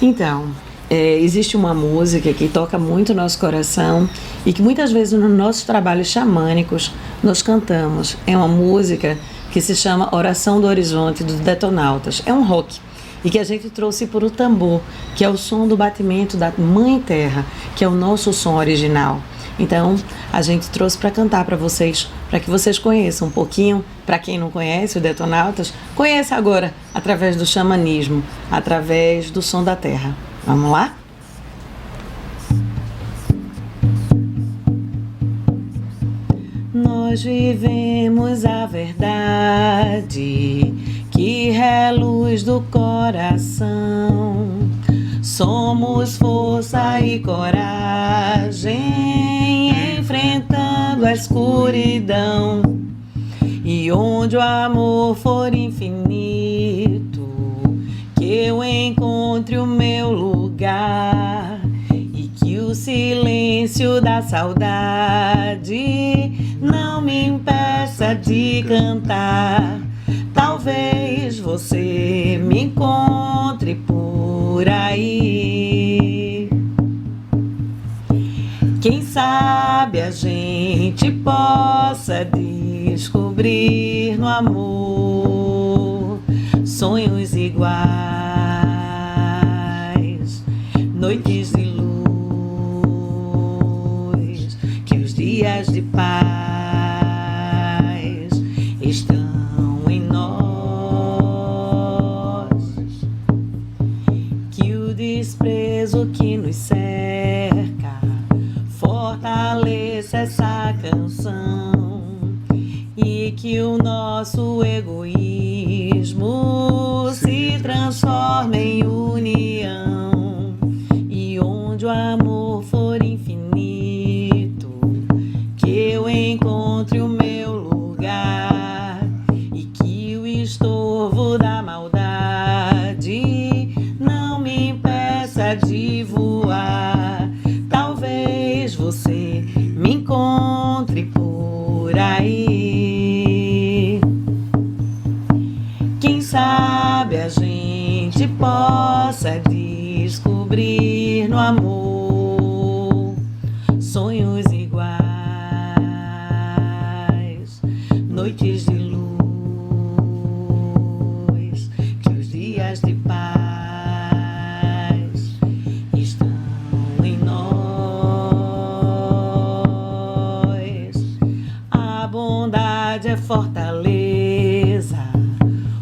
Então, existe uma música que toca muito o nosso coração e que muitas vezes nos nossos trabalhos xamânicos nós cantamos. É uma música que se chama Oração do Horizonte, dos Detonautas. É um rock e que a gente trouxe por o tambor, que é o som do batimento da Mãe Terra, que é o nosso som original. Então, a gente trouxe para cantar para vocês, para que vocês conheçam um pouquinho. Para quem não conhece o Detonautas, conheça agora através do xamanismo, através do som da terra. Vamos lá? Nós vivemos a verdade que reluz do coração. Somos força e coragem, enfrentando a escuridão. E onde o amor for infinito, que eu encontre o meu lugar. E que o silêncio da saudade não me impeça de cantar. Talvez você me encontre por aí. Quem sabe a gente possa descobrir no amor sonhos iguais, noites de luz, que os dias de paz estão em nós, que o desprezo que nos cerca fortaleça essa canção e que o nosso egoísmo se transforme em união. E onde o amor for infinito, que eu encontre o meu lugar e que o estorvo da maldade não me impeça de voar. Talvez você me encontre por aí. Quem sabe a gente possa descobrir no amor sonhos iguais, noites de luz, que os dias de paz estão em nós. A bondade é fortaleza,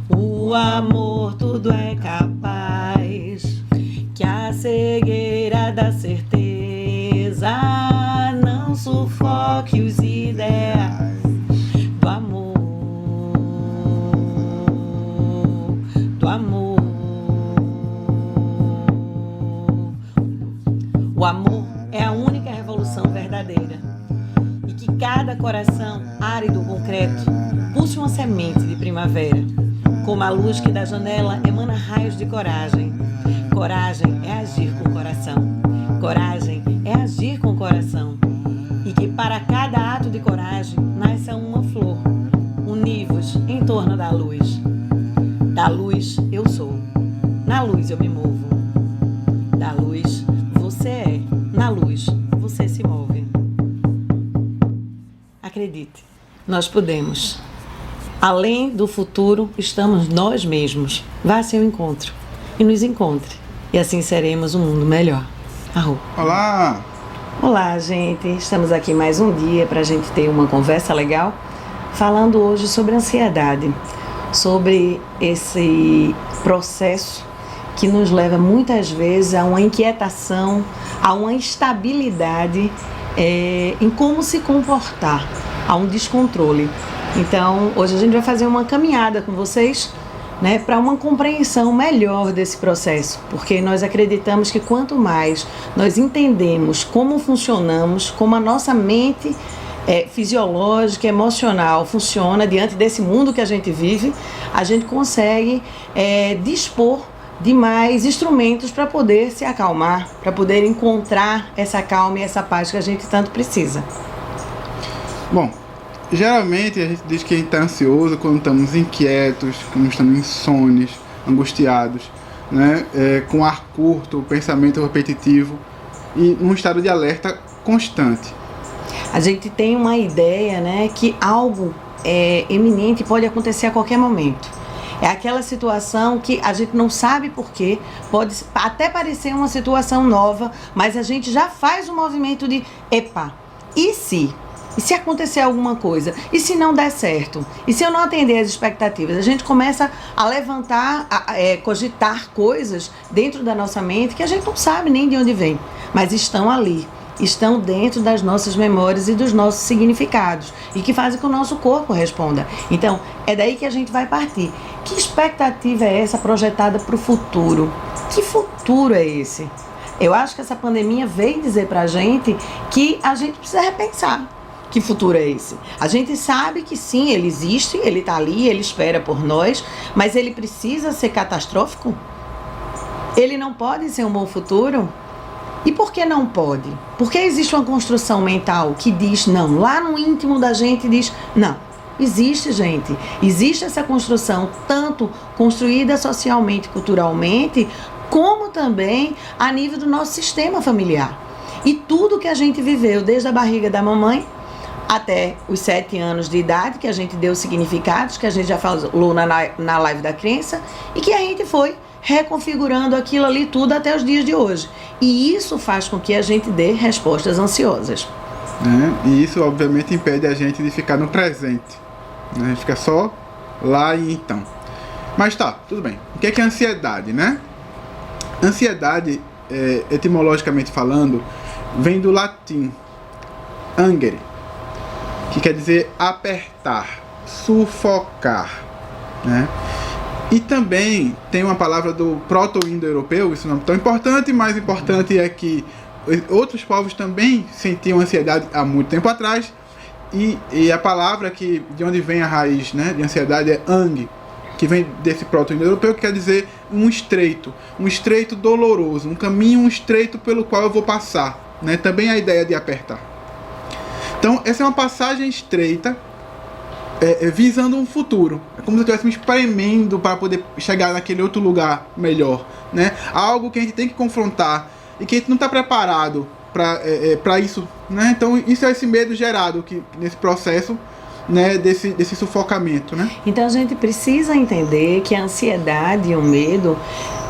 o amor tudo é capaz, que a cegueira da certeza não sufoque os ideais do amor, do amor. O amor é a única revolução verdadeira e que cada coração árido concreto pulse uma semente de primavera. Como a luz que da janela emana raios de coragem. Coragem é agir com o coração. Coragem é agir com o coração. E que para cada ato de coragem nasça uma flor. Univos em torno da luz. Da luz eu sou. Na luz eu me movo. Da luz você é. Na luz você se move. Acredite, nós podemos. Além do futuro, estamos nós mesmos. Vá a seu encontro e nos encontre. E assim seremos um mundo melhor. Arro. Olá! Olá, gente. Estamos aqui mais um dia para a gente ter uma conversa legal, falando hoje sobre ansiedade, sobre esse processo que nos leva muitas vezes a uma inquietação, a uma instabilidade em como se comportar, a um descontrole. Então, hoje a gente vai fazer uma caminhada com vocês, né, para uma compreensão melhor desse processo, porque nós acreditamos que quanto mais nós entendemos como funcionamos, como a nossa mente fisiológica, emocional funciona diante desse mundo que a gente vive, a gente consegue dispor de mais instrumentos para poder se acalmar, para poder encontrar essa calma e essa paz que a gente tanto precisa. Bom, geralmente a gente diz que a gente está ansioso quando estamos inquietos, quando estamos insônios, angustiados. né, com ar curto, pensamento repetitivo e um estado de alerta constante. A gente tem uma ideia, né, que algo eminente pode acontecer a qualquer momento. É aquela situação que a gente não sabe porquê, pode até parecer uma situação nova, mas a gente já faz o movimento de, epa, e se? E se acontecer alguma coisa? E se não der certo? E se eu não atender às expectativas? A gente começa a levantar, cogitar coisas dentro da nossa mente que a gente não sabe nem de onde vem, mas estão ali. Estão dentro das nossas memórias e dos nossos significados e que fazem com que o nosso corpo responda. Então, é daí que a gente vai partir. Que expectativa é essa projetada para o futuro? Que futuro é esse? Eu acho que essa pandemia veio dizer para a gente que a gente precisa repensar. Que futuro é esse? A gente sabe que sim, ele existe, ele está ali, ele espera por nós, mas ele precisa ser catastrófico? Ele não pode ser um bom futuro? E por que não pode? Porque existe uma construção mental que diz não. Lá no íntimo da gente diz não. Existe, gente. Existe essa construção, tanto construída socialmente, culturalmente, como também a nível do nosso sistema familiar. E tudo que a gente viveu, desde a barriga da mamãe até os 7 anos de idade, que a gente deu significados, que a gente já falou na live da crença, e que a gente foi reconfigurando aquilo ali tudo até os dias de hoje. E isso faz com que a gente dê respostas ansiosas. E isso, obviamente, impede a gente de ficar no presente. Né? Fica só lá e então. Mas tá, tudo bem. O que é ansiedade, né? Ansiedade, etimologicamente falando, vem do latim angere, que quer dizer apertar, sufocar, né? E também tem uma palavra do proto-indo-europeu, isso não é tão importante, mais importante é que outros povos também sentiam ansiedade há muito tempo atrás, e a palavra de onde vem a raiz, né, de ansiedade é ang, que vem desse proto-indo-europeu, que quer dizer um estreito doloroso, um caminho estreito pelo qual eu vou passar, né? Também a ideia de apertar. Então, essa é uma passagem estreita, visando um futuro. É como se estivéssemos espremendo para poder chegar naquele outro lugar melhor, né? Algo que a gente tem que confrontar e que a gente não está preparado para isso, né? Então, isso é esse medo gerado nesse processo, né, desse sufocamento, né? Então, a gente precisa entender que a ansiedade e o medo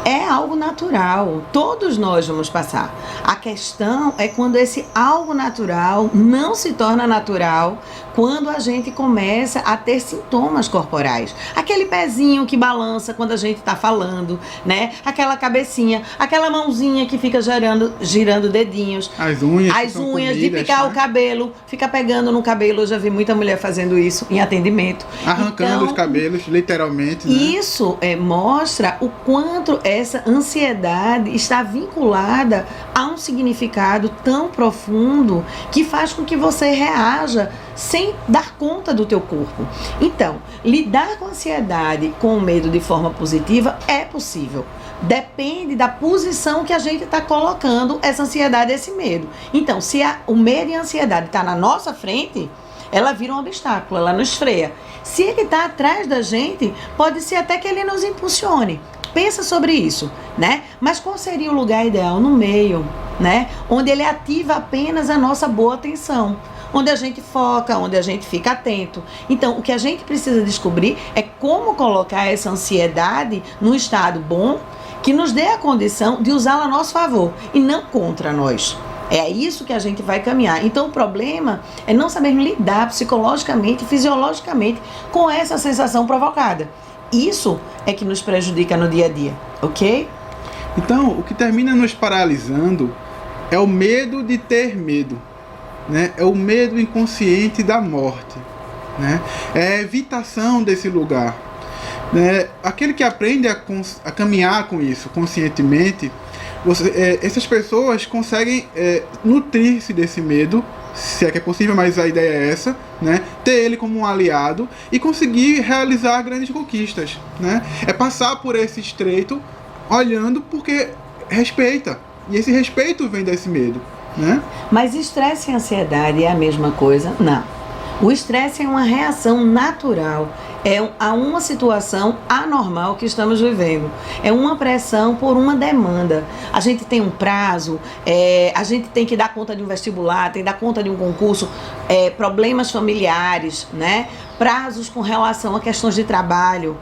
é algo natural. Todos nós vamos passar. A questão é quando esse algo natural não se torna natural, quando a gente começa a ter sintomas corporais. Aquele pezinho que balança quando a gente está falando, né? Aquela cabecinha, aquela mãozinha que fica girando dedinhos. As unhas comidas, de picar, né? O cabelo, fica pegando no cabelo. Eu já vi muita mulher fazendo isso em atendimento. Arrancando os cabelos, literalmente, né? Isso mostra o quanto essa ansiedade está vinculada a um significado tão profundo que faz com que você reaja sem dar conta do teu corpo. Então, lidar com a ansiedade, com o medo de forma positiva é possível. Depende da posição que a gente está colocando essa ansiedade, esse medo. Então, se o medo e a ansiedade está na nossa frente, ela vira um obstáculo, ela nos freia. Se ele está atrás da gente, pode ser até que ele nos impulsione. Pensa sobre isso, né? Mas qual seria o lugar ideal? No meio, né? Onde ele ativa apenas a nossa boa atenção. Onde a gente foca, onde a gente fica atento. Então, o que a gente precisa descobrir é como colocar essa ansiedade num estado bom, que nos dê a condição de usá-la a nosso favor e não contra nós. É isso que a gente vai caminhar. Então, o problema é não saber lidar psicologicamente e fisiologicamente com essa sensação provocada. Isso é que nos prejudica no dia a dia, ok? Então, o que termina nos paralisando é o medo de ter medo, né? É o medo inconsciente da morte, né? É a evitação desse lugar, né? Aquele que aprende a caminhar com isso conscientemente, essas pessoas conseguem nutrir-se desse medo, se é que é possível, mas a ideia é essa, né? Ter ele como um aliado e conseguir realizar grandes conquistas, né? É passar por esse estreito olhando porque respeita, e esse respeito vem desse medo, né? Mas estresse e ansiedade é a mesma coisa? Não. O estresse é uma reação natural, há uma situação anormal que estamos vivendo. É uma pressão por uma demanda. A gente tem um prazo, a gente tem que dar conta de um vestibular, tem que dar conta de um concurso, problemas familiares, né? Prazos com relação a questões de trabalho,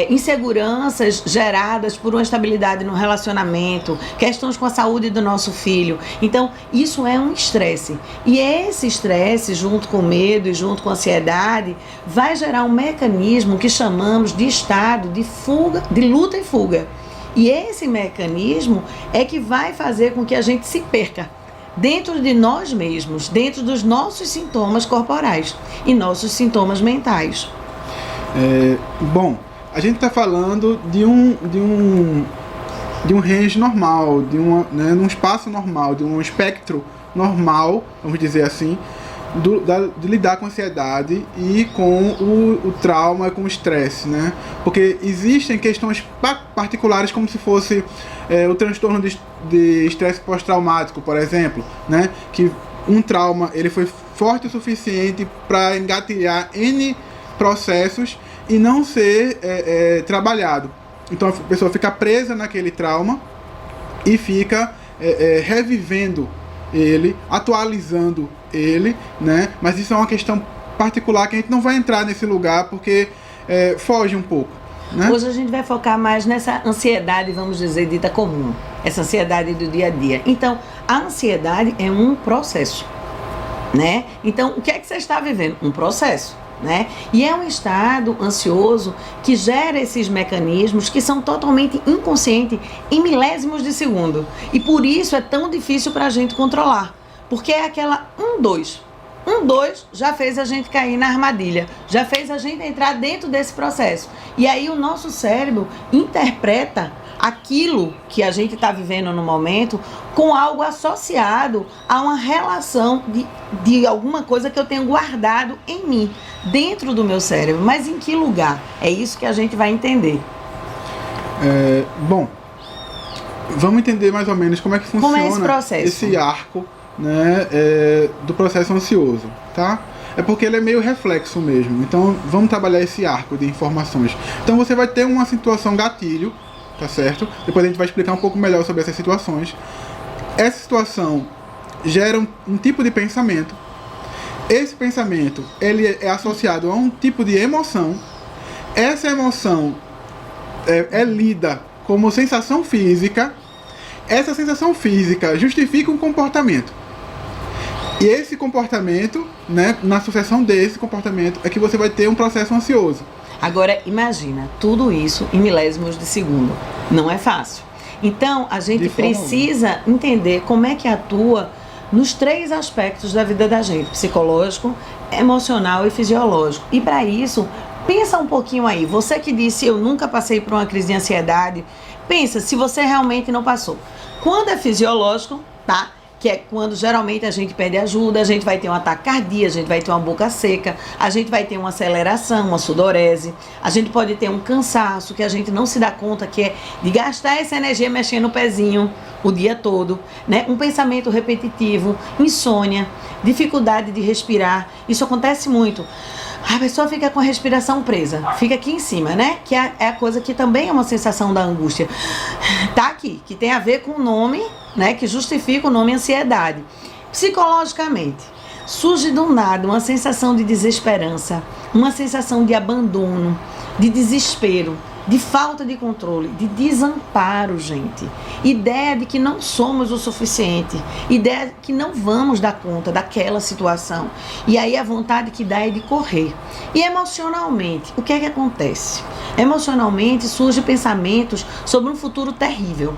inseguranças geradas por uma instabilidade no relacionamento, questões com a saúde do nosso filho. Então, isso é um estresse. E esse estresse, junto com o medo e junto com a ansiedade, vai gerar um mecanismo que chamamos de estado de fuga, de luta e fuga. E esse mecanismo é que vai fazer com que a gente se perca dentro de nós mesmos, dentro dos nossos sintomas corporais e nossos sintomas mentais. Bom, a gente está falando de um range normal, num espaço normal, de um espectro normal, vamos dizer assim, de lidar com a ansiedade e com o trauma, com o estresse, né? Porque existem questões particulares, como se fosse o transtorno de estresse pós-traumático, por exemplo, né? Que um trauma ele foi forte o suficiente para engatilhar N processos e não ser trabalhado. Então a pessoa fica presa naquele trauma e fica revivendo ele, atualizando ele, né? Mas isso é uma questão particular que a gente não vai entrar nesse lugar porque foge um pouco, né? Hoje a gente vai focar mais nessa ansiedade, vamos dizer, dita comum, essa ansiedade do dia a dia. Então, a ansiedade é um processo, né? Então, o que é que você está vivendo? Um processo, né? E é um estado ansioso que gera esses mecanismos que são totalmente inconscientes em milésimos de segundo. E por isso é tão difícil para a gente controlar. Porque é aquela 1-2. 1-2 já fez a gente cair na armadilha, já fez a gente entrar dentro desse processo. E aí o nosso cérebro interpreta aquilo que a gente está vivendo no momento com algo associado a uma relação de alguma coisa que eu tenho guardado em mim, dentro do meu cérebro. Mas em que lugar? É isso que a gente vai entender. Bom, vamos entender mais ou menos como é que funciona como é esse processo? Esse arco, né, do processo ansioso, tá? É porque ele é meio reflexo mesmo. Então vamos trabalhar esse arco de informações. Então você vai ter uma situação gatilho, tá certo? Depois a gente vai explicar um pouco melhor sobre essas situações. Essa situação gera um tipo de pensamento. Esse pensamento ele é associado a um tipo de emoção. Essa emoção é lida como sensação física. Essa sensação física justifica um comportamento. E esse comportamento, né, na sucessão desse comportamento, é que você vai ter um processo ansioso. Agora, imagina, tudo isso em milésimos de segundo. Não é fácil. Então, a gente precisa entender como é que atua nos 3 aspectos da vida da gente: psicológico, emocional e fisiológico. E para isso, pensa um pouquinho aí. Você que disse, eu nunca passei por uma crise de ansiedade, pensa se você realmente não passou. Quando é fisiológico, tá? Que é quando geralmente a gente pede ajuda, a gente vai ter um ataque cardíaco, a gente vai ter uma boca seca, a gente vai ter uma aceleração, uma sudorese, a gente pode ter um cansaço que a gente não se dá conta que é de gastar essa energia mexendo o pezinho o dia todo, né? Um pensamento repetitivo, insônia, dificuldade de respirar. Isso acontece muito. A pessoa fica com a respiração presa, fica aqui em cima, né? Que é a coisa que também é uma sensação da angústia. Tá aqui, que tem a ver com o nome, né? Que justifica o nome ansiedade. Psicologicamente, surge do nada uma sensação de desesperança, uma sensação de abandono, de desespero, de falta de controle, de desamparo, gente. Ideia de que não somos o suficiente, ideia de que não vamos dar conta daquela situação. E aí a vontade que dá é de correr. E emocionalmente, o que é que acontece? Emocionalmente surgem pensamentos sobre um futuro terrível.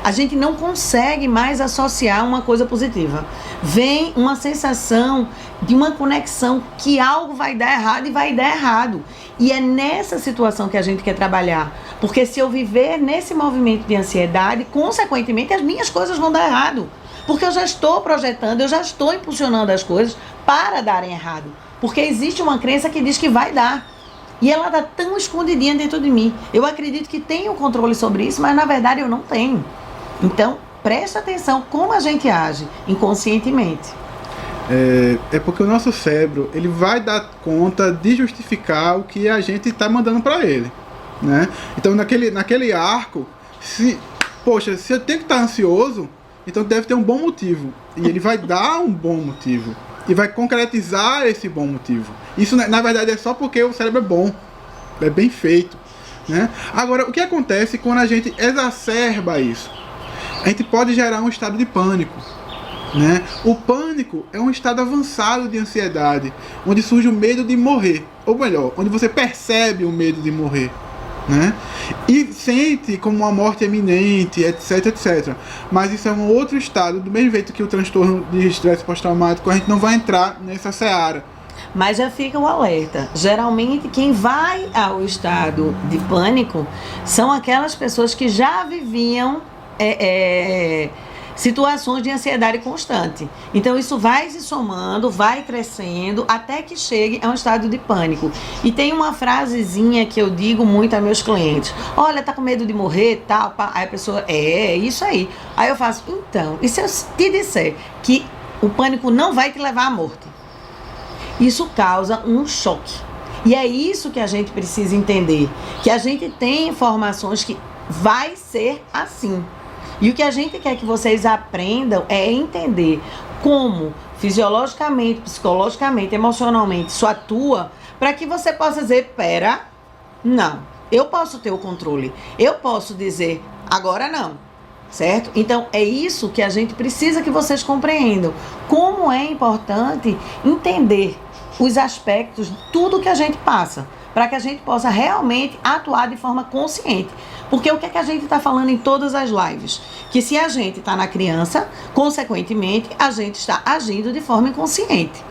A gente não consegue mais associar uma coisa positiva. Vem uma sensação de uma conexão que algo vai dar errado e vai dar errado. E é nessa situação que a gente quer trabalhar. Porque se eu viver nesse movimento de ansiedade, consequentemente as minhas coisas vão dar errado. Porque eu já estou projetando, eu já estou impulsionando as coisas para darem errado. Porque existe uma crença que diz que vai dar. E ela está tão escondidinha dentro de mim. Eu acredito que tenho controle sobre isso, mas na verdade eu não tenho. Então, preste atenção como a gente age inconscientemente. é porque o nosso cérebro ele vai dar conta de justificar o que a gente está mandando para ele, né? Então naquele arco, se eu tenho que estar ansioso, então deve ter um bom motivo, e ele vai dar um bom motivo e vai concretizar esse bom motivo. Isso na verdade é só porque o cérebro é bom, é bem feito, né? Agora, o que acontece quando a gente exacerba isso? A gente pode gerar um estado de pânico, né? O pânico é um estado avançado de ansiedade, onde surge o medo de morrer, ou melhor, onde você percebe o medo de morrer, né? E sente como uma morte iminente, etc, etc. Mas isso é um outro estado, do mesmo jeito que o transtorno de estresse pós-traumático, a gente não vai entrar nessa seara. Mas já fica o alerta. Geralmente quem vai ao estado de pânico são aquelas pessoas que já viviam situações de ansiedade constante. Então isso vai se somando, vai crescendo, até que chegue a um estado de pânico. E tem uma frasezinha que eu digo muito a meus clientes: olha, tá com medo de morrer, tal, pá. Aí a pessoa, isso aí. Aí eu faço, então, e se eu te disser que o pânico não vai te levar à morte? Isso causa um choque. E é isso que a gente precisa entender, que a gente tem informações que vai ser assim. E o que a gente quer que vocês aprendam é entender como fisiologicamente, psicologicamente, emocionalmente isso atua, para que você possa dizer, não, eu posso ter o controle, eu posso dizer, agora não, certo? Então é isso que a gente precisa que vocês compreendam, como é importante entender os aspectos de tudo que a gente passa, para que a gente possa realmente atuar de forma consciente. Porque o que é que a gente está falando em todas as lives? Que se a gente está na criança, consequentemente, a gente está agindo de forma inconsciente.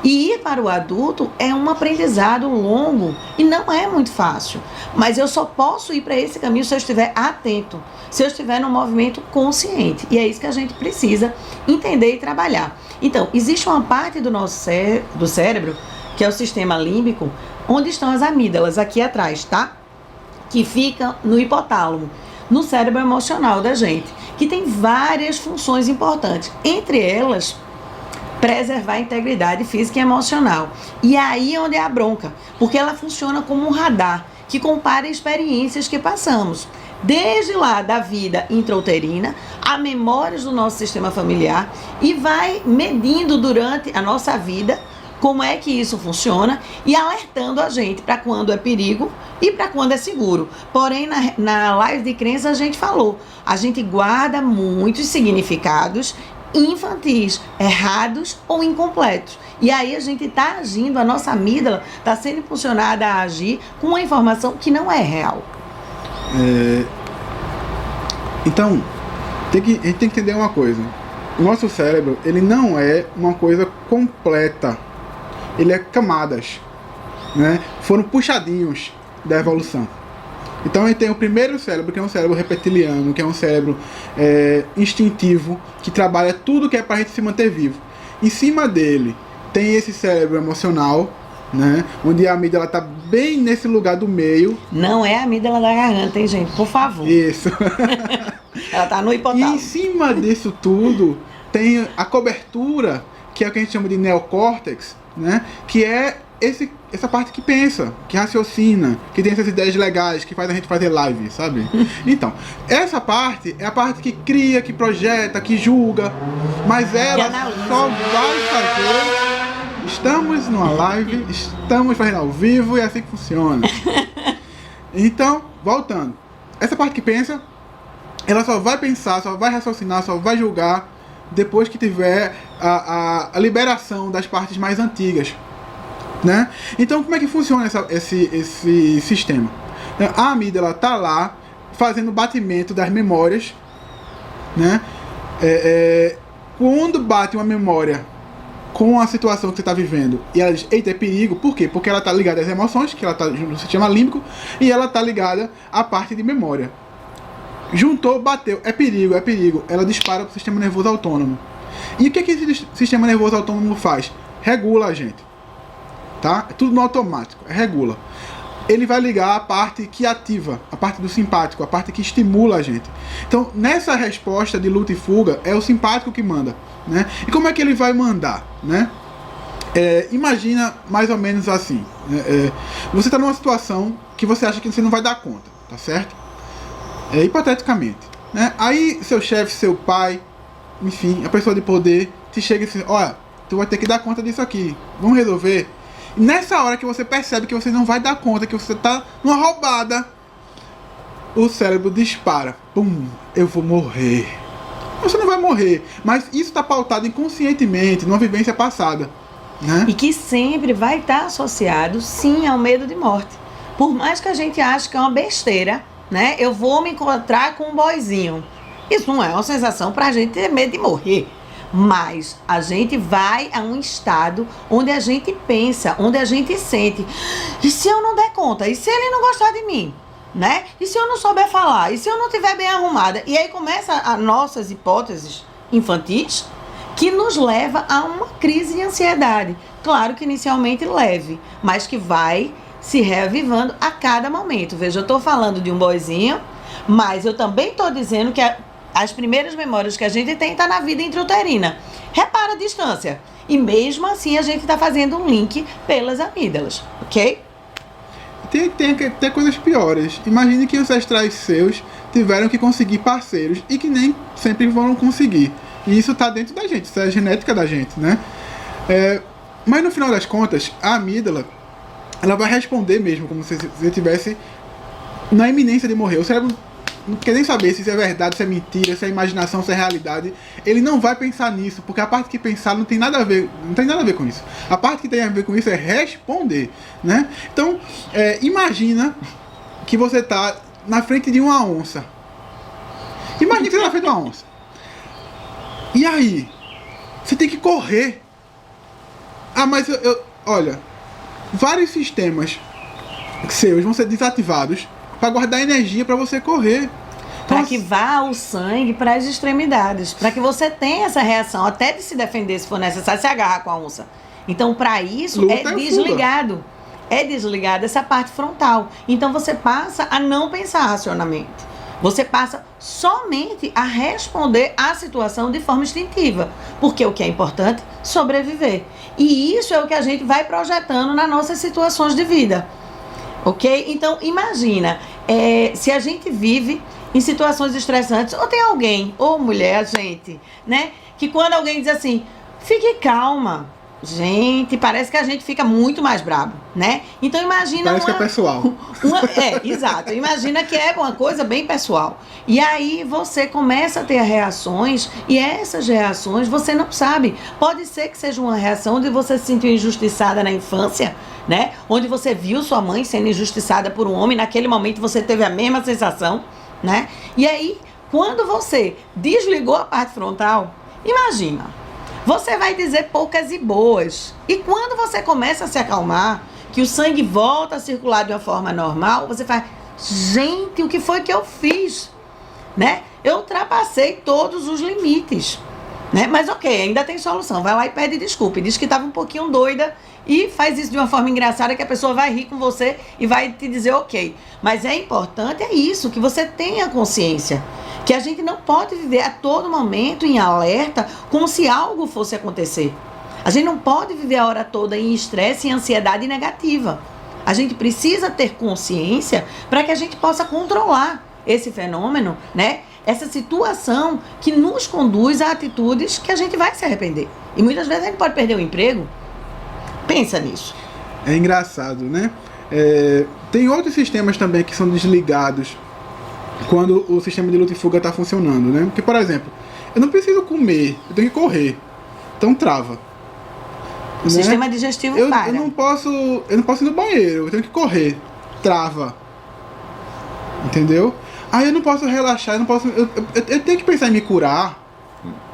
E ir para o adulto é um aprendizado longo e não é muito fácil. Mas eu só posso ir para esse caminho se eu estiver atento, se eu estiver num movimento consciente. E é isso que a gente precisa entender e trabalhar. Então, existe uma parte do nosso do cérebro, que é o sistema límbico, onde estão as amígdalas, aqui atrás, tá? Que fica no hipotálamo, no cérebro emocional da gente, que tem várias funções importantes, entre elas preservar a integridade física e emocional. E aí é onde é a bronca, porque ela funciona como um radar que compara experiências que passamos, desde lá da vida intrauterina a memórias do nosso sistema familiar, e vai medindo durante a nossa vida como é que isso funciona e alertando a gente para quando é perigo e para quando é seguro. Porém, na live de crença a gente falou, a gente guarda muitos significados infantis, errados ou incompletos. E aí a gente está agindo, a nossa amígdala está sendo impulsionada a agir com uma informação que não é real. Então, a gente tem que entender uma coisa. O nosso cérebro, ele não é uma coisa completa. Ele é camadas, né? Foram puxadinhos da evolução. Então a gente tem o primeiro cérebro, que é um cérebro reptiliano, que é um cérebro instintivo, que trabalha tudo que é para a gente se manter vivo. Em cima dele tem esse cérebro emocional, né? Onde a amígdala está bem nesse lugar do meio. Não é a amígdala da garganta, hein, gente? Por favor. Isso. Ela está no hipotálamo. E em cima disso tudo tem a cobertura, que é o que a gente chama de neocórtex, né? Que é essa parte que pensa, que raciocina, que tem essas ideias legais, que faz a gente fazer live, sabe? Então, essa parte é a parte que cria, que projeta, que julga, mas ela só vai fazer... Estamos numa live, estamos fazendo ao vivo e é assim que funciona. Então, voltando. Essa parte que pensa, ela só vai pensar, só vai raciocinar, só vai julgar depois que tiver a liberação das partes mais antigas, né? Então, como é que funciona esse sistema? A amígdala está lá fazendo o batimento das memórias, né? Quando bate uma memória com a situação que você está vivendo e ela diz, eita, é perigo, por quê? Porque ela está ligada às emoções, que ela está no sistema límbico, e ela está ligada à parte de memória. Juntou, bateu, é perigo, ela dispara para o sistema nervoso autônomo. E o que esse sistema nervoso autônomo faz? Regula a gente, tá? É tudo no automático, regula. ele vai ligar a parte que ativa, a parte do simpático, a parte que estimula a gente. Então, nessa resposta de luta e fuga, é o simpático que manda, né? E como é que ele vai mandar, né? Imagina mais ou menos assim, você está numa situação que você acha que você não vai dar conta, tá certo? Hipoteticamente, né? Aí seu chefe, seu pai, enfim, a pessoa de poder te chega e diz: olha, tu vai ter que dar conta disso aqui, vamos resolver. E nessa hora que você percebe que você não vai dar conta, que você tá numa roubada, o cérebro dispara, pum, eu vou morrer. Você não vai morrer, mas isso está pautado inconscientemente numa vivência passada, né? E que sempre vai estar associado, sim, ao medo de morte. Por mais que a gente ache que é uma besteira, né? Eu vou me encontrar com um boizinho. Isso não é uma sensação pra gente ter medo de morrer. Mas a gente vai a um estado onde a gente pensa, onde a gente sente: e se eu não der conta? E se ele não gostar de mim? Né? E se eu não souber falar? E se eu não estiver bem arrumada? E aí começa as nossas hipóteses infantis, que nos leva a uma crise de ansiedade. Claro que inicialmente leve, mas que vai se reavivando a cada momento. Veja, eu estou falando de um boizinho, mas eu também estou dizendo que as primeiras memórias que a gente tem tá na vida intrauterina. Repara a distância. E mesmo assim a gente está fazendo um link pelas amígdalas, ok? Tem coisas piores. Imagine que ancestrais seus tiveram que conseguir parceiros e que nem sempre vão conseguir. E isso está dentro da gente, isso é a genética da gente, né? Mas no final das contas, a amígdala, ela vai responder mesmo como se você estivesse na iminência de morrer. O cérebro não quer nem saber se isso é verdade, se é mentira, se é imaginação, se é realidade. Ele não vai pensar nisso, porque a parte que pensar não tem nada a ver com isso. A parte que tem a ver com isso é responder, né? Então, imagina que você está na frente de uma onça. Imagina que você está na frente de uma onça. E aí? Você tem que correr. Mas olha, vários sistemas seus vão ser desativados para guardar energia para você correr. Para que vá o sangue para as extremidades, para que você tenha essa reação, até de se defender se for necessário, se agarrar com a onça. Então, para isso, é desligado. É desligada essa parte frontal. Então, você passa a não pensar racionalmente. Você passa somente a responder à situação de forma instintiva. Porque o que é importante? Sobreviver. E isso é o que a gente vai projetando nas nossas situações de vida. Ok? Então, imagina, se a gente vive em situações estressantes, ou tem alguém, ou mulher, a gente, né? Que quando alguém diz assim: fique calma. Gente, parece que a gente fica muito mais brabo, né? Então imagina parece que é pessoal. Exato. Imagina que é uma coisa bem pessoal. E aí você começa a ter reações, e essas reações você não sabe. Pode ser que seja uma reação onde você se sentiu injustiçada na infância, né? Onde você viu sua mãe sendo injustiçada por um homem, naquele momento você teve a mesma sensação, né? E aí, quando você desligou a parte frontal, imagina, você vai dizer poucas e boas. E quando você começa a se acalmar, que o sangue volta a circular de uma forma normal, você faz: gente, o que foi que eu fiz? Né? Eu ultrapassei todos os limites. Né? Mas ok, ainda tem solução. Vai lá e pede desculpa. E diz que estava um pouquinho doida e faz isso de uma forma engraçada que a pessoa vai rir com você e vai te dizer ok. Mas é importante, é isso, que você tenha consciência. Que a gente não pode viver a todo momento em alerta como se algo fosse acontecer. A gente não pode viver a hora toda em estresse e ansiedade negativa. A gente precisa ter consciência para que a gente possa controlar esse fenômeno, né? Essa situação que nos conduz a atitudes que a gente vai se arrepender. E muitas vezes a gente pode perder o emprego. Pensa nisso. É engraçado, né? Tem outros sistemas também que são desligados quando o sistema de luta e fuga está funcionando, né? Porque, por exemplo, eu não preciso comer, eu tenho que correr. Então trava. O sistema digestivo para. Eu não posso ir no banheiro, eu tenho que correr. Trava. Entendeu? Aí eu não posso relaxar, eu tenho que pensar em me curar,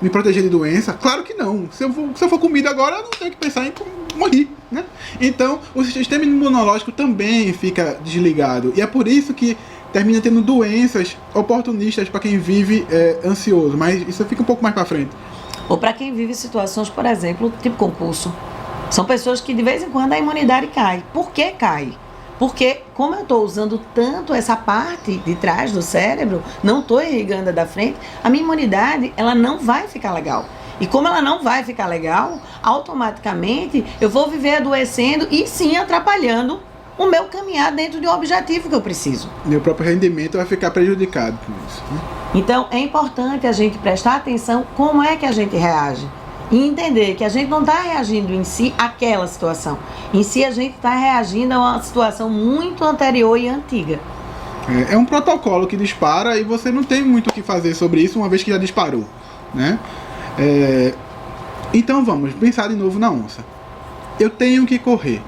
me proteger de doença. Claro que não. Se eu for comido agora, eu não tenho que pensar em morrer, né? Então, o sistema imunológico também fica desligado. E é por isso que termina tendo doenças oportunistas para quem vive ansioso. Mas isso fica um pouco mais para frente. Ou para quem vive situações, por exemplo, tipo concurso. São pessoas que de vez em quando a imunidade cai. Por que cai? Porque como eu estou usando tanto essa parte de trás do cérebro, não estou irrigando a da frente, a minha imunidade ela não vai ficar legal. E como ela não vai ficar legal, automaticamente eu vou viver adoecendo e sim atrapalhando o meu caminhar dentro de um objetivo que eu preciso. Meu próprio rendimento vai ficar prejudicado com isso, né? Então é importante a gente prestar atenção como é que a gente reage. E entender que a gente não está reagindo em si àquela situação. Em si a gente está reagindo a uma situação muito anterior e antiga. É um protocolo que dispara e você não tem muito o que fazer sobre isso uma vez que já disparou, né? Então vamos pensar de novo na onça. Eu tenho que correr.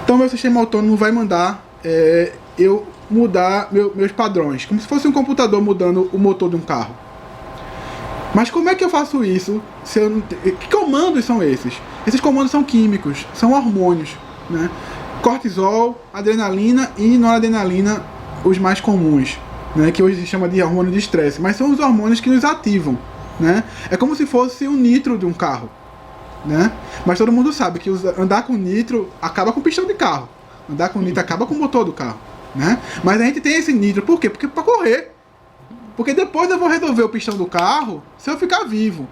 Então meu sistema autônomo vai mandar eu mudar meus padrões, como se fosse um computador mudando o motor de um carro. Mas como é que eu faço isso se eu não tenho... Que comandos são esses? Esses comandos são químicos, são hormônios, né? Cortisol, adrenalina e noradrenalina, os mais comuns, né? Que hoje se chama de hormônio de estresse, mas são os hormônios que nos ativam, né? É como se fosse o nitro de um carro, né? Mas todo mundo sabe que andar com nitro acaba com o pistão de carro, andar com nitro acaba com o motor do carro, né? Mas a gente tem esse nitro, por quê? Porque para correr. Porque depois eu vou resolver o pistão do carro se eu ficar vivo.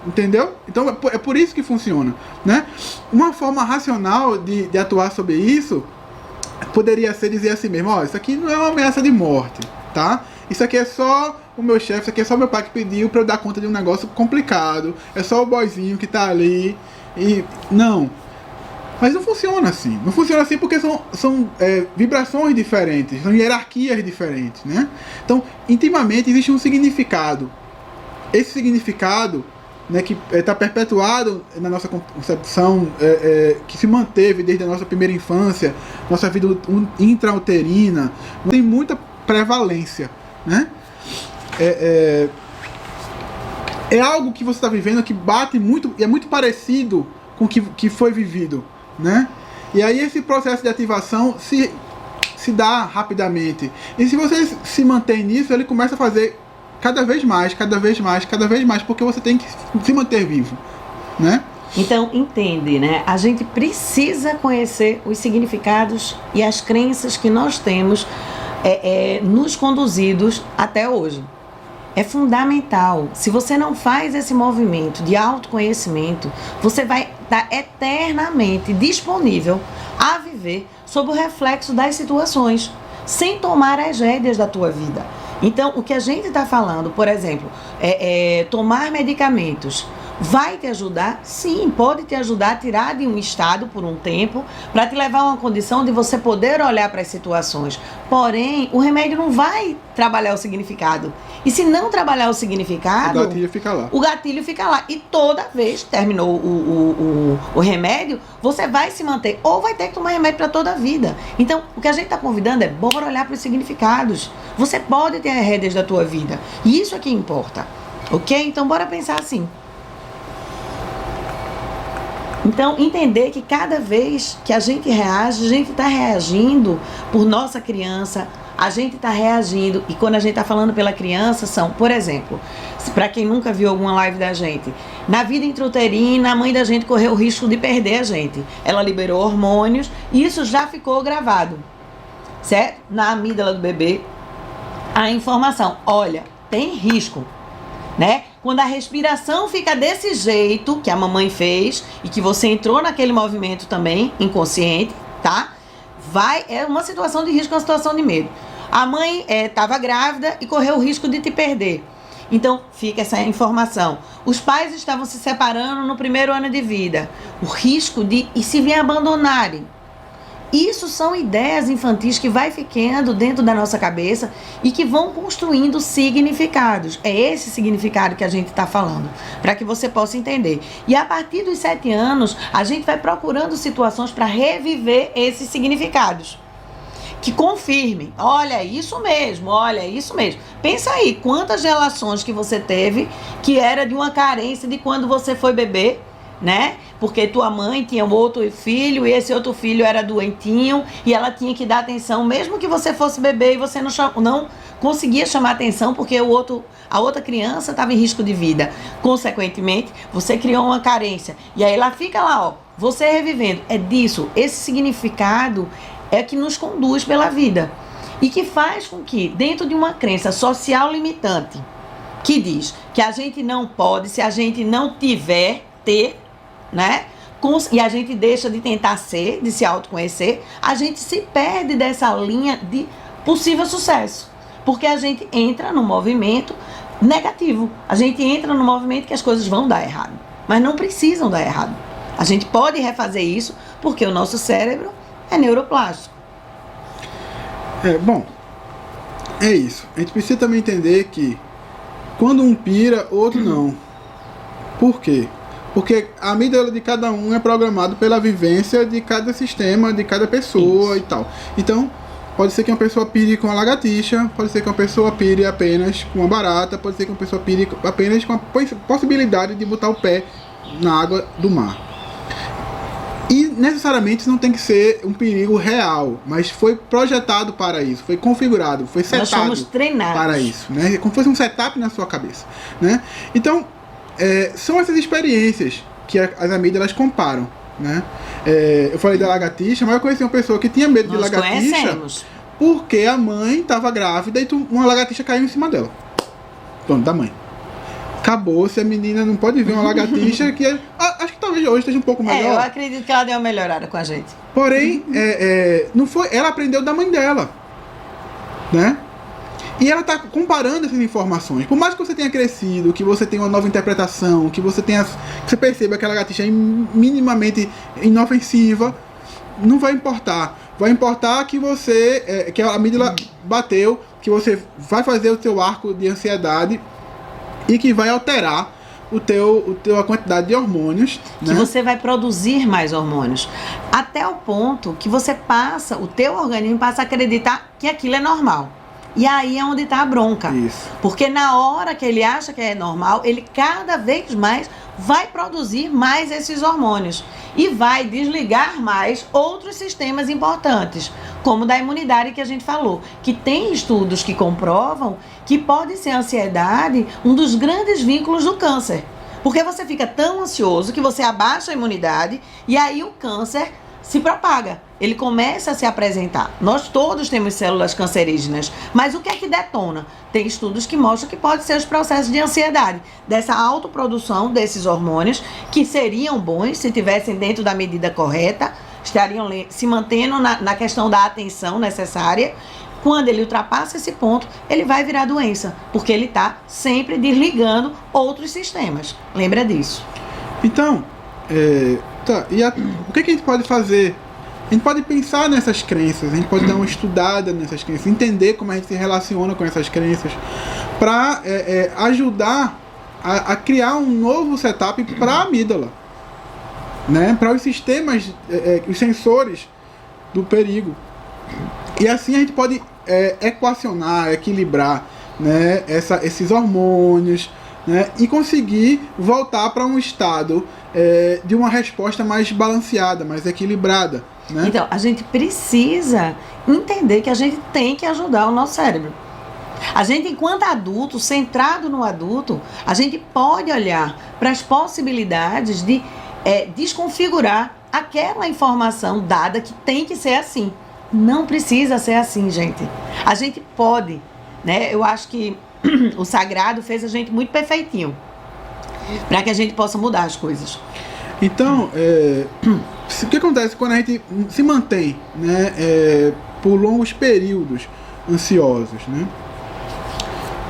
Entendeu? Então é por isso que funciona, né? Uma forma racional de atuar sobre isso poderia ser dizer assim mesmo: ó, isso aqui não é uma ameaça de morte, tá? Isso aqui é só o meu chefe, isso aqui é só meu pai que pediu pra eu dar conta de um negócio complicado. É só o boyzinho que tá ali. E não. Mas não funciona assim. Não funciona assim porque são vibrações diferentes, são hierarquias diferentes, né? Então, intimamente, existe um significado. Esse significado, né, que está perpetuado na nossa concepção, que se manteve desde a nossa primeira infância, nossa vida intrauterina, tem muita prevalência, né? É algo que você está vivendo que bate muito, e é muito parecido com o que foi vivido, né? E aí esse processo de ativação se dá rapidamente. E se você se mantém nisso, ele começa a fazer cada vez mais, porque você tem que se manter vivo, né? Então, entende, né? A gente precisa conhecer os significados e as crenças que nós temos nos conduzidos até hoje. É fundamental. Se você não faz esse movimento de autoconhecimento, você vai estar eternamente disponível a viver sob o reflexo das situações, sem tomar as rédeas da tua vida. Então, o que a gente está falando, por exemplo, tomar medicamentos, vai te ajudar? Sim, pode te ajudar a tirar de um estado por um tempo, para te levar a uma condição de você poder olhar para as situações. Porém, o remédio não vai trabalhar o significado. E se não trabalhar o significado... O gatilho fica lá. O gatilho fica lá. E toda vez que terminou o remédio, você vai se manter. Ou vai ter que tomar remédio para toda a vida. Então, o que a gente está convidando é, bora olhar para os significados. Você pode ter as rédeas da tua vida. E isso é que importa. Ok? Então, bora pensar assim. Então, entender que cada vez que a gente reage, a gente está reagindo por nossa criança, a gente está reagindo, e quando a gente está falando pela criança, são, por exemplo, para quem nunca viu alguma live da gente, na vida intrauterina, a mãe da gente correu o risco de perder a gente. Ela liberou hormônios, e isso já ficou gravado, certo? Na amígdala do bebê, a informação, olha, tem risco, né? Quando a respiração fica desse jeito que a mamãe fez e que você entrou naquele movimento também, inconsciente, tá? É uma situação de risco, uma situação de medo. A mãe estava grávida e correu o risco de te perder. Então, fica essa informação. Os pais estavam se separando no primeiro ano de vida. O risco de se vir abandonarem. Isso são ideias infantis que vai ficando dentro da nossa cabeça e que vão construindo significados. É esse significado que a gente está falando, para que você possa entender. E a partir dos 7 anos, a gente vai procurando situações para reviver esses significados. Que confirmem, olha, isso mesmo. Pensa aí, quantas relações que você teve que era de uma carência de quando você foi bebê, né? Porque tua mãe tinha um outro filho e esse outro filho era doentinho e ela tinha que dar atenção, mesmo que você fosse bebê e você não conseguia chamar atenção porque a outra criança estava em risco de vida. Consequentemente, você criou uma carência. E aí ela fica lá, ó, você revivendo. É disso, esse significado é que nos conduz pela vida e que faz com que, dentro de uma crença social limitante, que diz que a gente não pode, se a gente não tiver, ter, né? E a gente deixa de tentar ser, de se autoconhecer, a gente se perde dessa linha de possível sucesso. Porque a gente entra no movimento negativo. A gente entra no movimento que as coisas vão dar errado. Mas não precisam dar errado. A gente pode refazer isso porque o nosso cérebro é neuroplástico. Bom, é isso. A gente precisa também entender que quando um pira, outro não. Por quê? Porque a amígdala de cada um é programado pela vivência de cada sistema, de cada pessoa. Isso. E tal. Então, pode ser que uma pessoa pire com a lagartixa, pode ser que uma pessoa pire apenas com uma barata, pode ser que uma pessoa pire apenas com a possibilidade de botar o pé na água do mar. E necessariamente isso não tem que ser um perigo real, mas foi projetado para isso, foi configurado, foi setado. Nós fomos treinados para isso, né? Como se fosse um setup na sua cabeça, né? Então, são essas experiências que as amígdalas comparam, né? Eu falei da lagartixa, mas eu conheci uma pessoa que tinha medo de lagartixa porque a mãe estava grávida e uma lagartixa caiu em cima dela. Pronto, da mãe. Acabou, se a menina não pode ver uma lagartixa que acho que talvez hoje esteja um pouco melhor. Eu acredito que ela deu uma melhorada com a gente. Porém, não foi, ela aprendeu da mãe dela, né? E ela está comparando essas informações. Por mais que você tenha crescido, que você tenha uma nova interpretação, que você perceba que a lagartixa é minimamente inofensiva, não vai importar. Vai importar que que a amígdala bateu, que você vai fazer o seu arco de ansiedade e que vai alterar a quantidade de hormônios. Que você vai produzir mais hormônios. Até o ponto que o teu organismo passa a acreditar que aquilo é normal. E aí é onde está a bronca. Isso. Porque na hora que ele acha que é normal, ele cada vez mais vai produzir mais esses hormônios. E vai desligar mais outros sistemas importantes, como da imunidade que a gente falou. Que tem estudos que comprovam que pode ser a ansiedade um dos grandes vínculos do câncer. Porque você fica tão ansioso que você abaixa a imunidade e aí o câncer se propaga. Ele começa a se apresentar. Nós todos temos células cancerígenas, mas o que é que detona? Tem estudos que mostram que pode ser os processos de ansiedade, dessa autoprodução desses hormônios, que seriam bons se tivessem dentro da medida correta, estariam se mantendo na questão da atenção necessária. Quando ele ultrapassa esse ponto, ele vai virar doença, porque ele está sempre desligando outros sistemas. Lembra disso. Então, o que a gente pode fazer? A gente pode pensar nessas crenças, a gente pode dar uma estudada nessas crenças, entender como a gente se relaciona com essas crenças, para ajudar a criar um novo setup para a amígdala, né? Para os sistemas, os sensores do perigo. E assim a gente pode equacionar, equilibrar, né, esses hormônios, né, e conseguir voltar para um estado de uma resposta mais balanceada, mais equilibrada. Né? Então, a gente precisa entender que a gente tem que ajudar o nosso cérebro. A gente, enquanto adulto, centrado no adulto, a gente pode olhar para as possibilidades de desconfigurar aquela informação dada que tem que ser assim. Não precisa ser assim, gente. A gente pode, né? Eu acho que o sagrado fez a gente muito perfeitinho para que a gente possa mudar as coisas. Então, o que acontece quando a gente se mantém, né, por longos períodos ansiosos, né?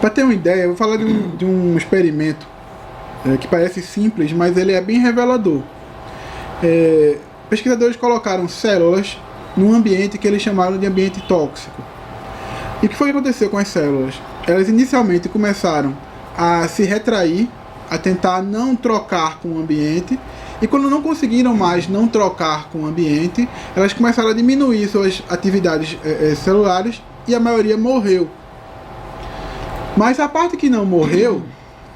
Para ter uma ideia, eu vou falar de um experimento que parece simples, mas ele é bem revelador. Pesquisadores colocaram células num ambiente que eles chamaram de ambiente tóxico. E o que foi que aconteceu com as células? Elas inicialmente começaram a se retrair, a tentar não trocar com o ambiente, e quando não conseguiram mais não trocar com o ambiente, elas começaram a diminuir suas atividades celulares e a maioria morreu. Mas a parte que não morreu,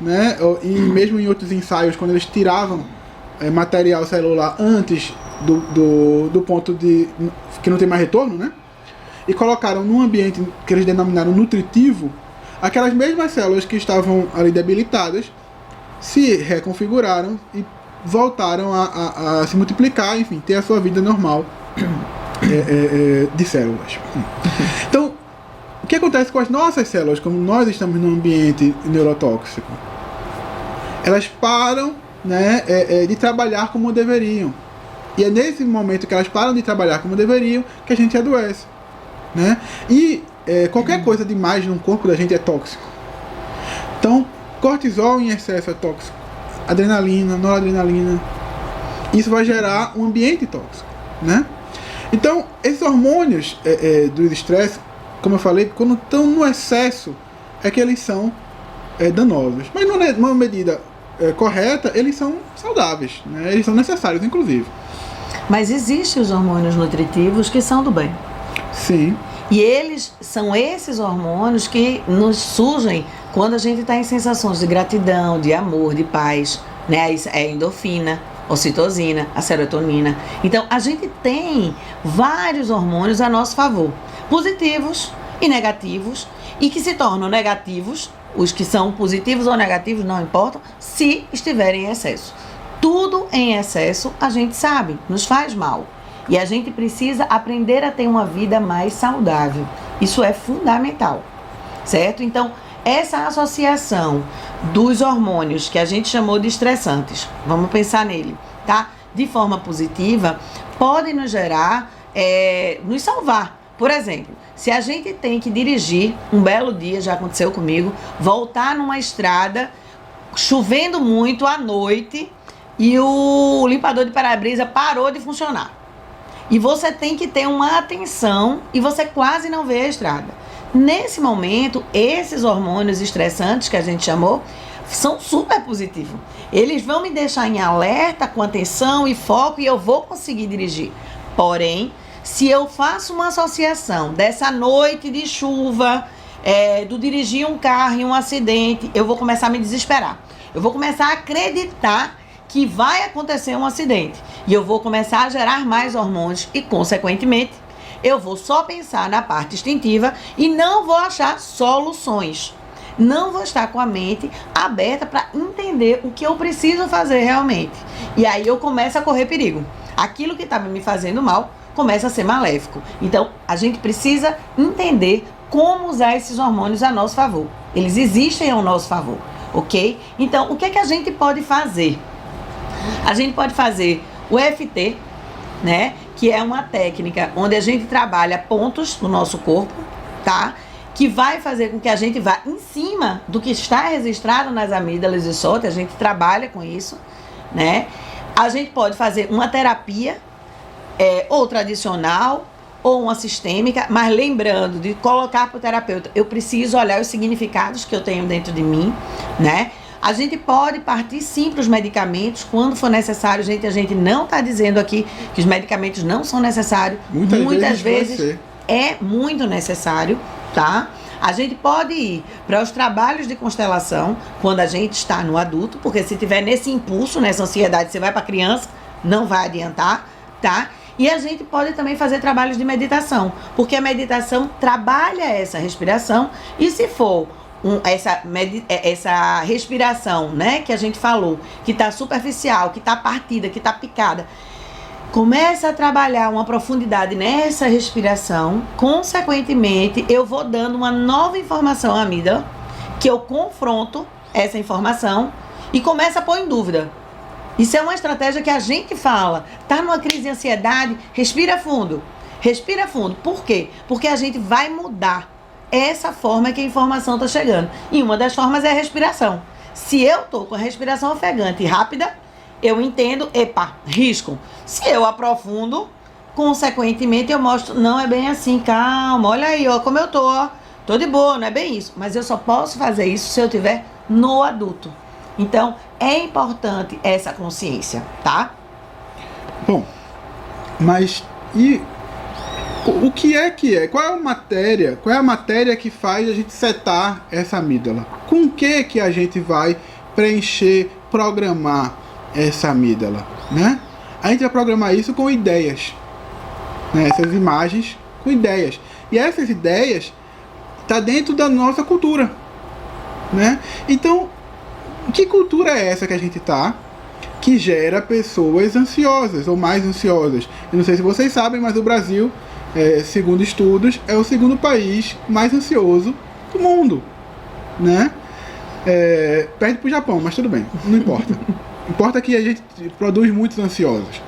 né, e mesmo em outros ensaios, quando eles tiravam material celular antes do ponto de que não tem mais retorno, né, e colocaram num ambiente que eles denominaram nutritivo, aquelas mesmas células que estavam ali debilitadas se reconfiguraram e voltaram a se multiplicar, enfim, ter a sua vida normal de células. Então, o que acontece com as nossas células, como nós estamos num ambiente neurotóxico? Elas param, né, de trabalhar como deveriam. E é nesse momento que elas param de trabalhar como deveriam que a gente adoece, né? E qualquer coisa demais no corpo da gente é tóxico. Então, cortisol em excesso é tóxico. Adrenalina, noradrenalina. Isso vai gerar um ambiente tóxico, né? Então, esses hormônios do estresse, como eu falei, quando estão no excesso, é que eles são danosos. Mas numa medida correta, eles são saudáveis, né? Eles são necessários, inclusive. Mas existem os hormônios nutritivos que são do bem. Sim. E eles são esses hormônios que nos surgem quando a gente está em sensações de gratidão, de amor, de paz, né? É a endorfina, a ocitocina, a serotonina. Então, a gente tem vários hormônios a nosso favor, positivos e negativos, e que se tornam negativos, os que são positivos ou negativos não importam, se estiverem em excesso. Tudo em excesso, a gente sabe, nos faz mal. E a gente precisa aprender a ter uma vida mais saudável. Isso é fundamental, certo? Então, essa associação dos hormônios que a gente chamou de estressantes, vamos pensar nele, tá? De forma positiva, podem nos gerar, nos salvar. Por exemplo, se a gente tem que dirigir um belo dia, já aconteceu comigo, voltar numa estrada, chovendo muito à noite, e o limpador de para-brisa parou de funcionar. E você tem que ter uma atenção e você quase não vê a estrada. Nesse momento, esses hormônios estressantes que a gente chamou são super positivos. Eles vão me deixar em alerta, com atenção e foco, e eu vou conseguir dirigir. Porém, se eu faço uma associação dessa noite de chuva, do dirigir um carro em um acidente, eu vou começar a me desesperar. Eu vou começar a acreditar que vai acontecer um acidente. E eu vou começar a gerar mais hormônios e, consequentemente, eu vou só pensar na parte instintiva e não vou achar soluções. Não vou estar com a mente aberta para entender o que eu preciso fazer realmente. E aí eu começo a correr perigo. Aquilo que estava me fazendo mal começa a ser maléfico. Então, a gente precisa entender como usar esses hormônios a nosso favor. Eles existem ao nosso favor, ok? Então, o que é que a gente pode fazer? A gente pode fazer o EFT, né? Que é uma técnica onde a gente trabalha pontos no nosso corpo, tá? Que vai fazer com que a gente vá em cima do que está registrado nas amígdalas e solta. A gente trabalha com isso, né? A gente pode fazer uma terapia, ou tradicional, ou uma sistêmica, mas lembrando de colocar para o terapeuta, eu preciso olhar os significados que eu tenho dentro de mim, né? A gente pode partir sim para os medicamentos quando for necessário, gente. A gente não está dizendo aqui que os medicamentos não são necessários. Muitas vezes é muito necessário, tá? A gente pode ir para os trabalhos de constelação quando a gente está no adulto, porque se tiver nesse impulso, nessa ansiedade, você vai para a criança, não vai adiantar, tá? E a gente pode também fazer trabalhos de meditação, porque a meditação trabalha essa respiração, e se for essa respiração, né, que a gente falou, que está superficial, que está partida, que está picada, começa a trabalhar uma profundidade nessa respiração, consequentemente eu vou dando uma nova informação à amígdala, que eu confronto essa informação e começo a pôr em dúvida. Isso é uma estratégia que a gente fala. Tá numa crise de ansiedade, respira fundo. Respira fundo. Por quê? Porque a gente vai mudar essa forma que a informação está chegando. E uma das formas é a respiração. Se eu tô com a respiração ofegante e rápida, eu entendo, risco. Se eu aprofundo, consequentemente eu mostro, não é bem assim, calma, olha aí, ó, como eu tô, ó, tô de boa, não é bem isso. Mas eu só posso fazer isso se eu tiver no adulto. Então, é importante essa consciência, tá? Bom, mas e o que é que é? Qual é a matéria que faz a gente setar essa amígdala? Com o que a gente vai preencher, programar essa amígdala, né? A gente vai programar isso com ideias, né? Essas imagens com ideias. E essas ideias tá dentro da nossa cultura, né? Então, que cultura é essa que a gente tá? que gera pessoas ansiosas ou mais ansiosas. Eu não sei se vocês sabem, mas o Brasil, segundo estudos, é o segundo país mais ansioso do mundo, né? Perde pro Japão, mas tudo bem, não importa. Importa que a gente produz muitos ansiosos.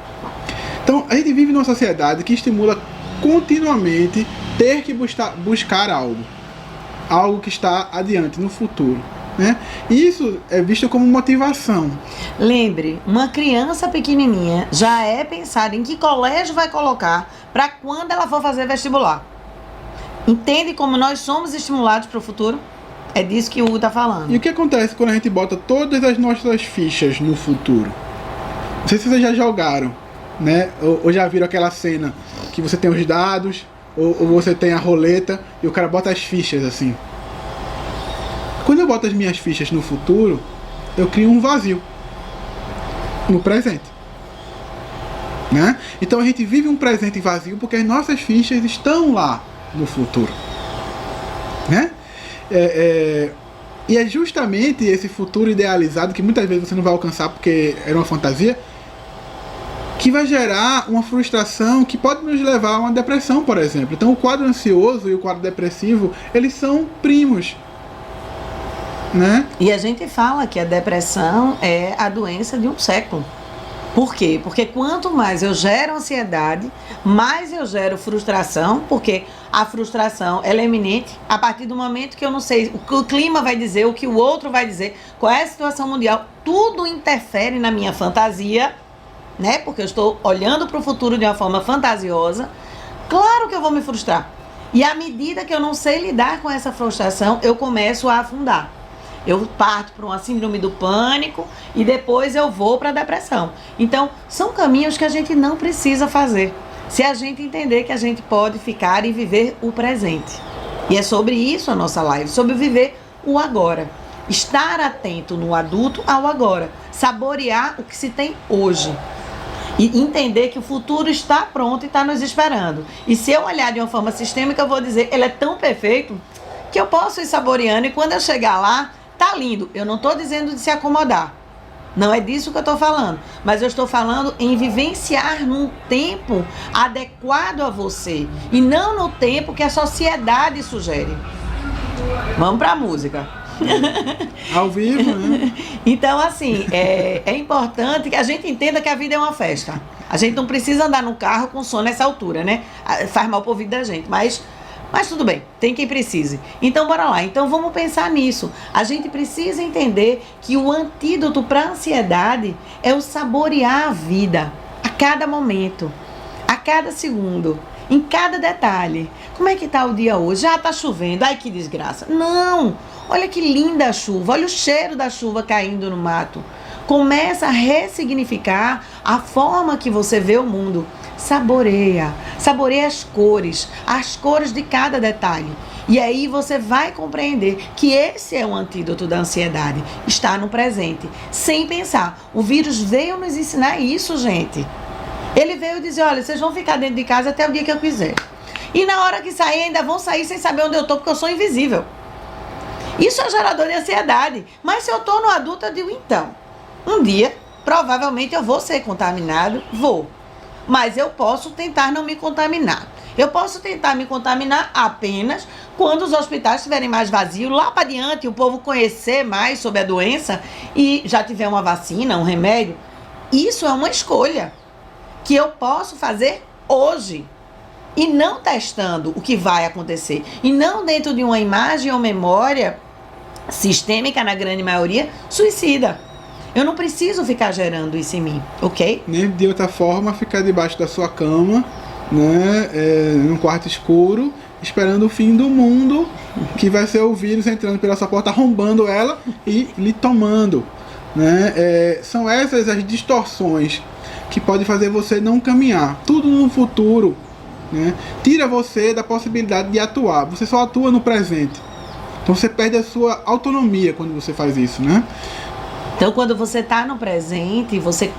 Então, a gente vive numa sociedade que estimula continuamente ter que buscar algo que está adiante, no futuro, né? E isso é visto como motivação. Lembre, uma criança pequenininha já é pensar em que colégio vai colocar para quando ela for fazer vestibular. Entende como nós somos estimulados para o futuro? É disso que o Hugo está falando. E o que acontece quando a gente bota todas as nossas fichas no futuro? Não sei se vocês já jogaram, né? Ou já viram aquela cena que você tem os dados, ou você tem a roleta e o cara bota as fichas assim. Quando eu boto as minhas fichas no futuro, eu crio um vazio no presente, né? Então a gente vive um presente vazio porque as nossas fichas estão lá no futuro, né? E é justamente esse futuro idealizado, que muitas vezes você não vai alcançar porque era uma fantasia, que vai gerar uma frustração que pode nos levar a uma depressão, por exemplo. Então o quadro ansioso e o quadro depressivo, eles são primos, né? E a gente fala que a depressão é a doença de um século. Por quê? Porque quanto mais eu gero ansiedade, mais eu gero frustração, porque a frustração ela é iminente a partir do momento que eu não sei o que o clima vai dizer, o que o outro vai dizer, qual é a situação mundial, tudo interfere na minha fantasia, né? Porque eu estou olhando para o futuro de uma forma fantasiosa. Claro que eu vou me frustrar. E à medida que eu não sei lidar com essa frustração, eu começo a afundar. Eu parto para uma síndrome do pânico e depois eu vou para a depressão. Então, são caminhos que a gente não precisa fazer, se a gente entender que a gente pode ficar e viver o presente. E é sobre isso a nossa live, sobre viver o agora. Estar atento no adulto ao agora. Saborear o que se tem hoje. E entender que o futuro está pronto e está nos esperando. E se eu olhar de uma forma sistêmica, eu vou dizer, ele é tão perfeito que eu posso ir saboreando e quando eu chegar lá, tá lindo. Eu não estou dizendo de se acomodar. Não é disso que eu estou falando. Mas eu estou falando em vivenciar num tempo adequado a você. E não no tempo que a sociedade sugere. Vamos para a música. Ao vivo, né? Então, assim, é importante que a gente entenda que a vida é uma festa. A gente não precisa andar no carro com som nessa altura, né? Faz mal pro ouvido da gente, mas tudo bem, tem quem precise. Então, bora lá. Então, vamos pensar nisso. A gente precisa entender que o antídoto para a ansiedade é o saborear a vida a cada momento, a cada segundo, em cada detalhe. Como é que tá o dia hoje? Já tá chovendo. Ai, que desgraça. Não! Olha que linda a chuva. Olha o cheiro da chuva caindo no mato. Começa a ressignificar a forma que você vê o mundo. Saboreia as cores de cada detalhe. E aí você vai compreender que esse é o antídoto da ansiedade, está no presente, sem pensar. O vírus veio nos ensinar isso, gente. Ele veio dizer, olha, vocês vão ficar dentro de casa até o dia que eu quiser. E na hora que sair, ainda vão sair sem saber onde eu tô, porque eu sou invisível. Isso é gerador de ansiedade. Mas se eu tô no adulto, eu digo, então, um dia, provavelmente eu vou ser contaminado, vou. Mas eu posso tentar não me contaminar. Eu posso tentar me contaminar apenas quando os hospitais estiverem mais vazios, lá para diante, o povo conhecer mais sobre a doença e já tiver uma vacina, um remédio. Isso é uma escolha que eu posso fazer hoje. E não testando o que vai acontecer. E não dentro de uma imagem ou memória sistêmica, na grande maioria, suicida. Eu não preciso ficar gerando isso em mim, ok? Nem de outra forma ficar debaixo da sua cama, né, num quarto escuro, esperando o fim do mundo, que vai ser o vírus entrando pela sua porta, arrombando ela e lhe tomando, né? São essas as distorções que podem fazer você não caminhar. Tudo no futuro, né, tira você da possibilidade de atuar. Você só atua no presente. Então você perde a sua autonomia quando você faz isso, né? Então, quando você está no presente, você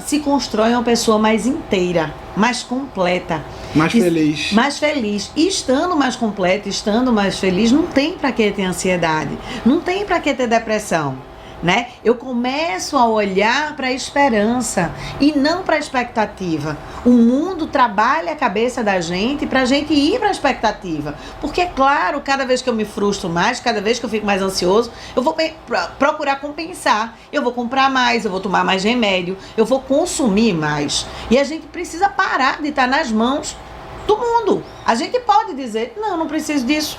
se constrói uma pessoa mais inteira, mais completa. Mais feliz. Mais feliz. E estando mais completa, estando mais feliz, não tem para que ter ansiedade. Não tem para que ter depressão. né? Eu começo a olhar para a esperança e não para a expectativa. O mundo trabalha a cabeça da gente para a gente ir para a expectativa. Porque, claro, cada vez que eu me frustro mais, cada vez que eu fico mais ansioso, eu vou procurar compensar. Eu vou comprar mais, eu vou tomar mais remédio, eu vou consumir mais. E a gente precisa parar de estar nas mãos do mundo. A gente pode dizer, não preciso disso.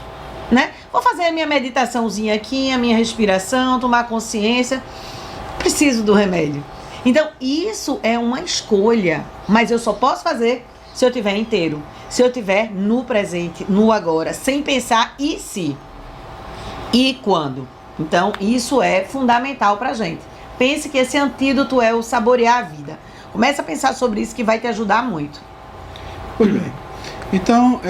Né? Vou fazer a minha meditaçãozinha aqui, a minha respiração, tomar consciência. Preciso do remédio. Então, isso é uma escolha, mas eu só posso fazer se eu estiver inteiro, se eu estiver no presente, no agora, sem pensar e se. E quando. Então, isso é fundamental pra gente. Pense que esse antídoto é o saborear a vida. Comece a pensar sobre isso que vai te ajudar muito. Pois bem. Então,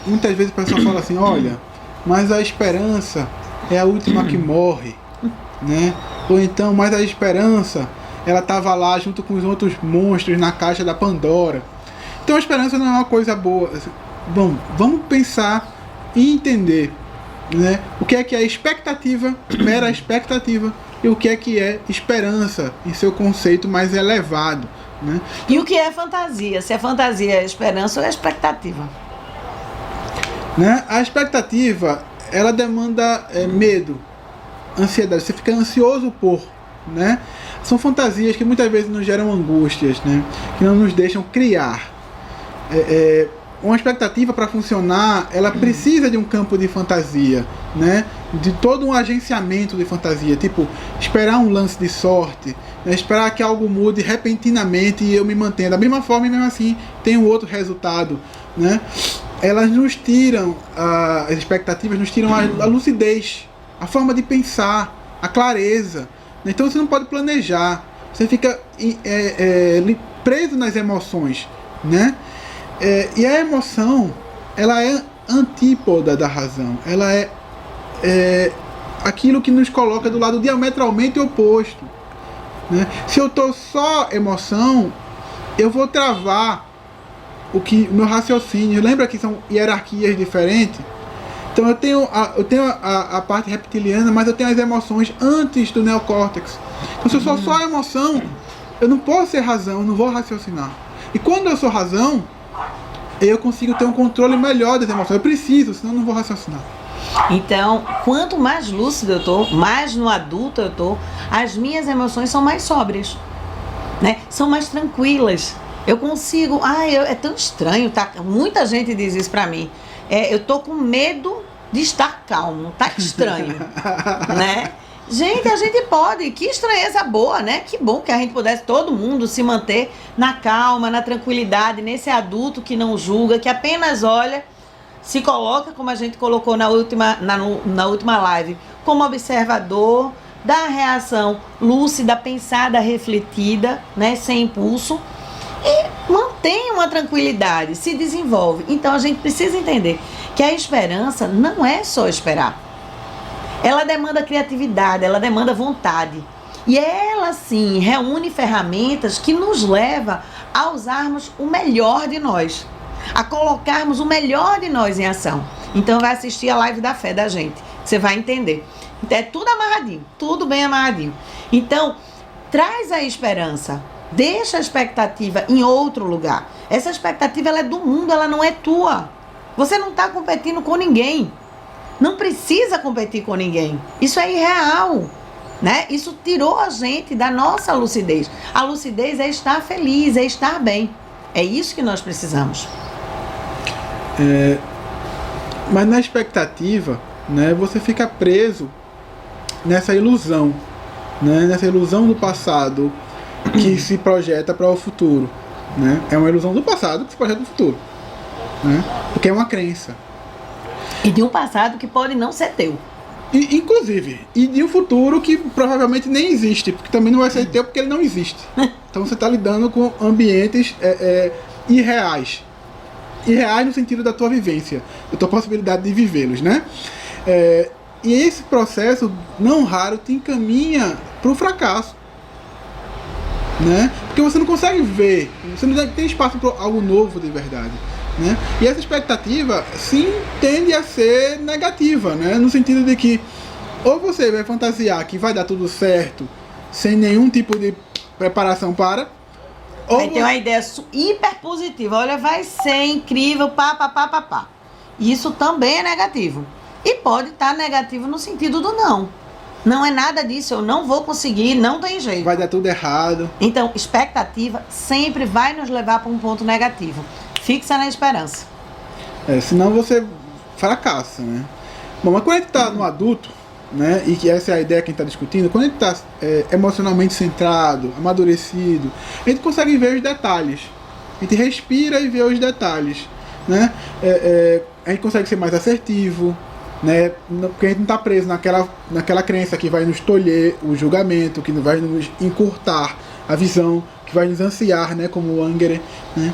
muitas vezes o pessoal fala assim, olha, mas a esperança é a última que morre, né? Ou então, mas a esperança, ela estava lá junto com os outros monstros na caixa da Pandora. Então a esperança não é uma coisa boa. Bom, vamos pensar e entender, né? O que é expectativa, mera expectativa, e o que é esperança em seu conceito mais elevado, né? E o que é fantasia? Se a fantasia é esperança ou é expectativa? Né? A expectativa, ela demanda medo, ansiedade, você fica ansioso por, né? São fantasias que muitas vezes nos geram angústias, né? Que não nos deixam criar. Uma expectativa para funcionar, ela precisa de um campo de fantasia, né? De todo um agenciamento de fantasia, tipo, esperar um lance de sorte, né? Esperar que algo mude repentinamente e eu me mantenha da mesma forma e mesmo assim tem um outro resultado, né? Elas nos tiram, as expectativas nos tiram a lucidez, a forma de pensar, a clareza. Então você não pode planejar, você fica preso nas emoções, né? E a emoção, ela é antípoda da razão, ela é aquilo que nos coloca do lado diametralmente oposto, né? Se eu estou só emoção, eu vou travar o meu raciocínio. Lembra que são hierarquias diferentes? Então eu tenho a parte reptiliana, mas eu tenho as emoções antes do neocórtex. Então se eu sou só emoção, eu não posso ser razão, eu não vou raciocinar. E quando eu sou razão, eu consigo ter um controle melhor das emoções. Eu preciso, senão eu não vou raciocinar. Então, quanto mais lúcido eu tô, mais no adulto eu tô, as minhas emoções são mais sóbrias, né? São mais tranquilas. Eu consigo... é tão estranho, tá? Muita gente diz isso pra mim. Eu tô com medo de estar calmo, tá estranho, né? Gente, a gente pode, que estranheza boa, né? Que bom que a gente pudesse, todo mundo, se manter na calma, na tranquilidade, nesse adulto que não julga, que apenas olha, se coloca, como a gente colocou na última live, como observador, dá a reação lúcida, pensada, refletida, né? Sem impulso, e mantém uma tranquilidade, se desenvolve. Então a gente precisa entender que a esperança não é só esperar. Ela demanda criatividade, ela demanda vontade. E ela, sim, reúne ferramentas que nos levam a usarmos o melhor de nós, a colocarmos o melhor de nós em ação. Então vai assistir a live da fé da gente, você vai entender. Então, é tudo amarradinho, tudo bem amarradinho. Então, traz a esperança, deixa a expectativa em outro lugar. Essa expectativa, ela é do mundo, ela não é tua. Você não está competindo com ninguém. Não precisa competir com ninguém. Isso é irreal, né? Isso tirou a gente da nossa lucidez. A lucidez é estar feliz, é estar bem. É isso que nós precisamos. Mas na expectativa, né, você fica preso nessa ilusão, né? Nessa ilusão do passado que se projeta para o futuro, né? É uma ilusão do passado que se projeta para o futuro, né? Porque é uma crença. E de um passado que pode não ser teu. Inclusive, e de um futuro que provavelmente nem existe, porque também não vai ser teu porque ele não existe. Então você está lidando com ambientes irreais. Irreais no sentido da tua vivência, da tua possibilidade de vivê-los, né? E esse processo, não raro, te encaminha para o fracasso, né? Porque você não consegue ver, você não tem espaço para algo novo de verdade, né? E essa expectativa, sim, tende a ser negativa, né? No sentido de que Ou você vai fantasiar que vai dar tudo certo, sem nenhum tipo de preparação para... Ou Aí tem uma ideia hiper positiva. Olha, vai ser incrível, pá. Isso também é negativo. E pode estar negativo no sentido do não. Não é nada disso, eu não vou conseguir, não tem jeito. vai dar tudo errado. Então, expectativa sempre vai nos levar para um ponto negativo. Fixa na esperança. Senão você fracassa, né? Bom, mas quando a gente está no adulto, né, e que essa é a ideia que a gente está discutindo, quando a gente está emocionalmente centrado, amadurecido, a gente consegue ver os detalhes. A gente respira e vê os detalhes, né? A gente consegue ser mais assertivo, né? Porque a gente não está preso naquela crença que vai nos tolher o julgamento, que vai nos encurtar a visão, que vai nos ansiar, né, como o Anger, né?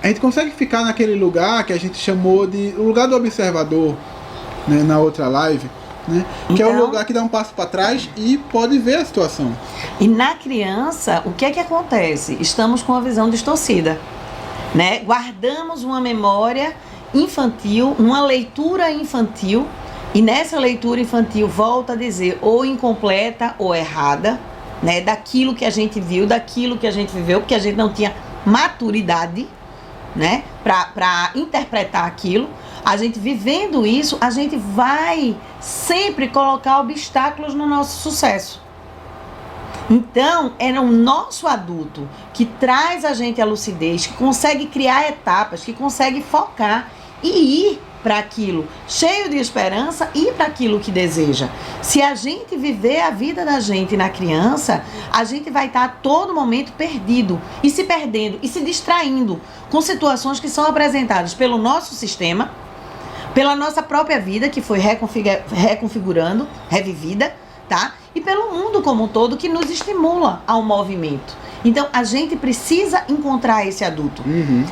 A gente consegue ficar naquele lugar que a gente chamou de o lugar do observador, né, na outra live, né? Que é o lugar que dá um passo para trás e pode ver a situação. E na criança, o que é que acontece? Estamos com a visão distorcida, né? Guardamos uma memória infantil, uma leitura infantil, e nessa leitura infantil, volta a dizer, ou incompleta ou errada, né? Daquilo que a gente viu, daquilo que a gente viveu, porque a gente não tinha maturidade, né, para interpretar aquilo. A gente vivendo isso, a gente vai sempre colocar obstáculos no nosso sucesso. Então, é o nosso adulto que traz a gente à lucidez, que consegue criar etapas, que consegue focar e ir para aquilo, cheio de esperança, ir para aquilo que deseja. Se a gente viver a vida da gente na criança, a gente vai estar a todo momento perdido, e se perdendo, e se distraindo com situações que são apresentadas pelo nosso sistema, pela nossa própria vida, que foi reconfigurando, revivida, tá? E pelo mundo como um todo, que nos estimula ao movimento. Então, a gente precisa encontrar esse adulto.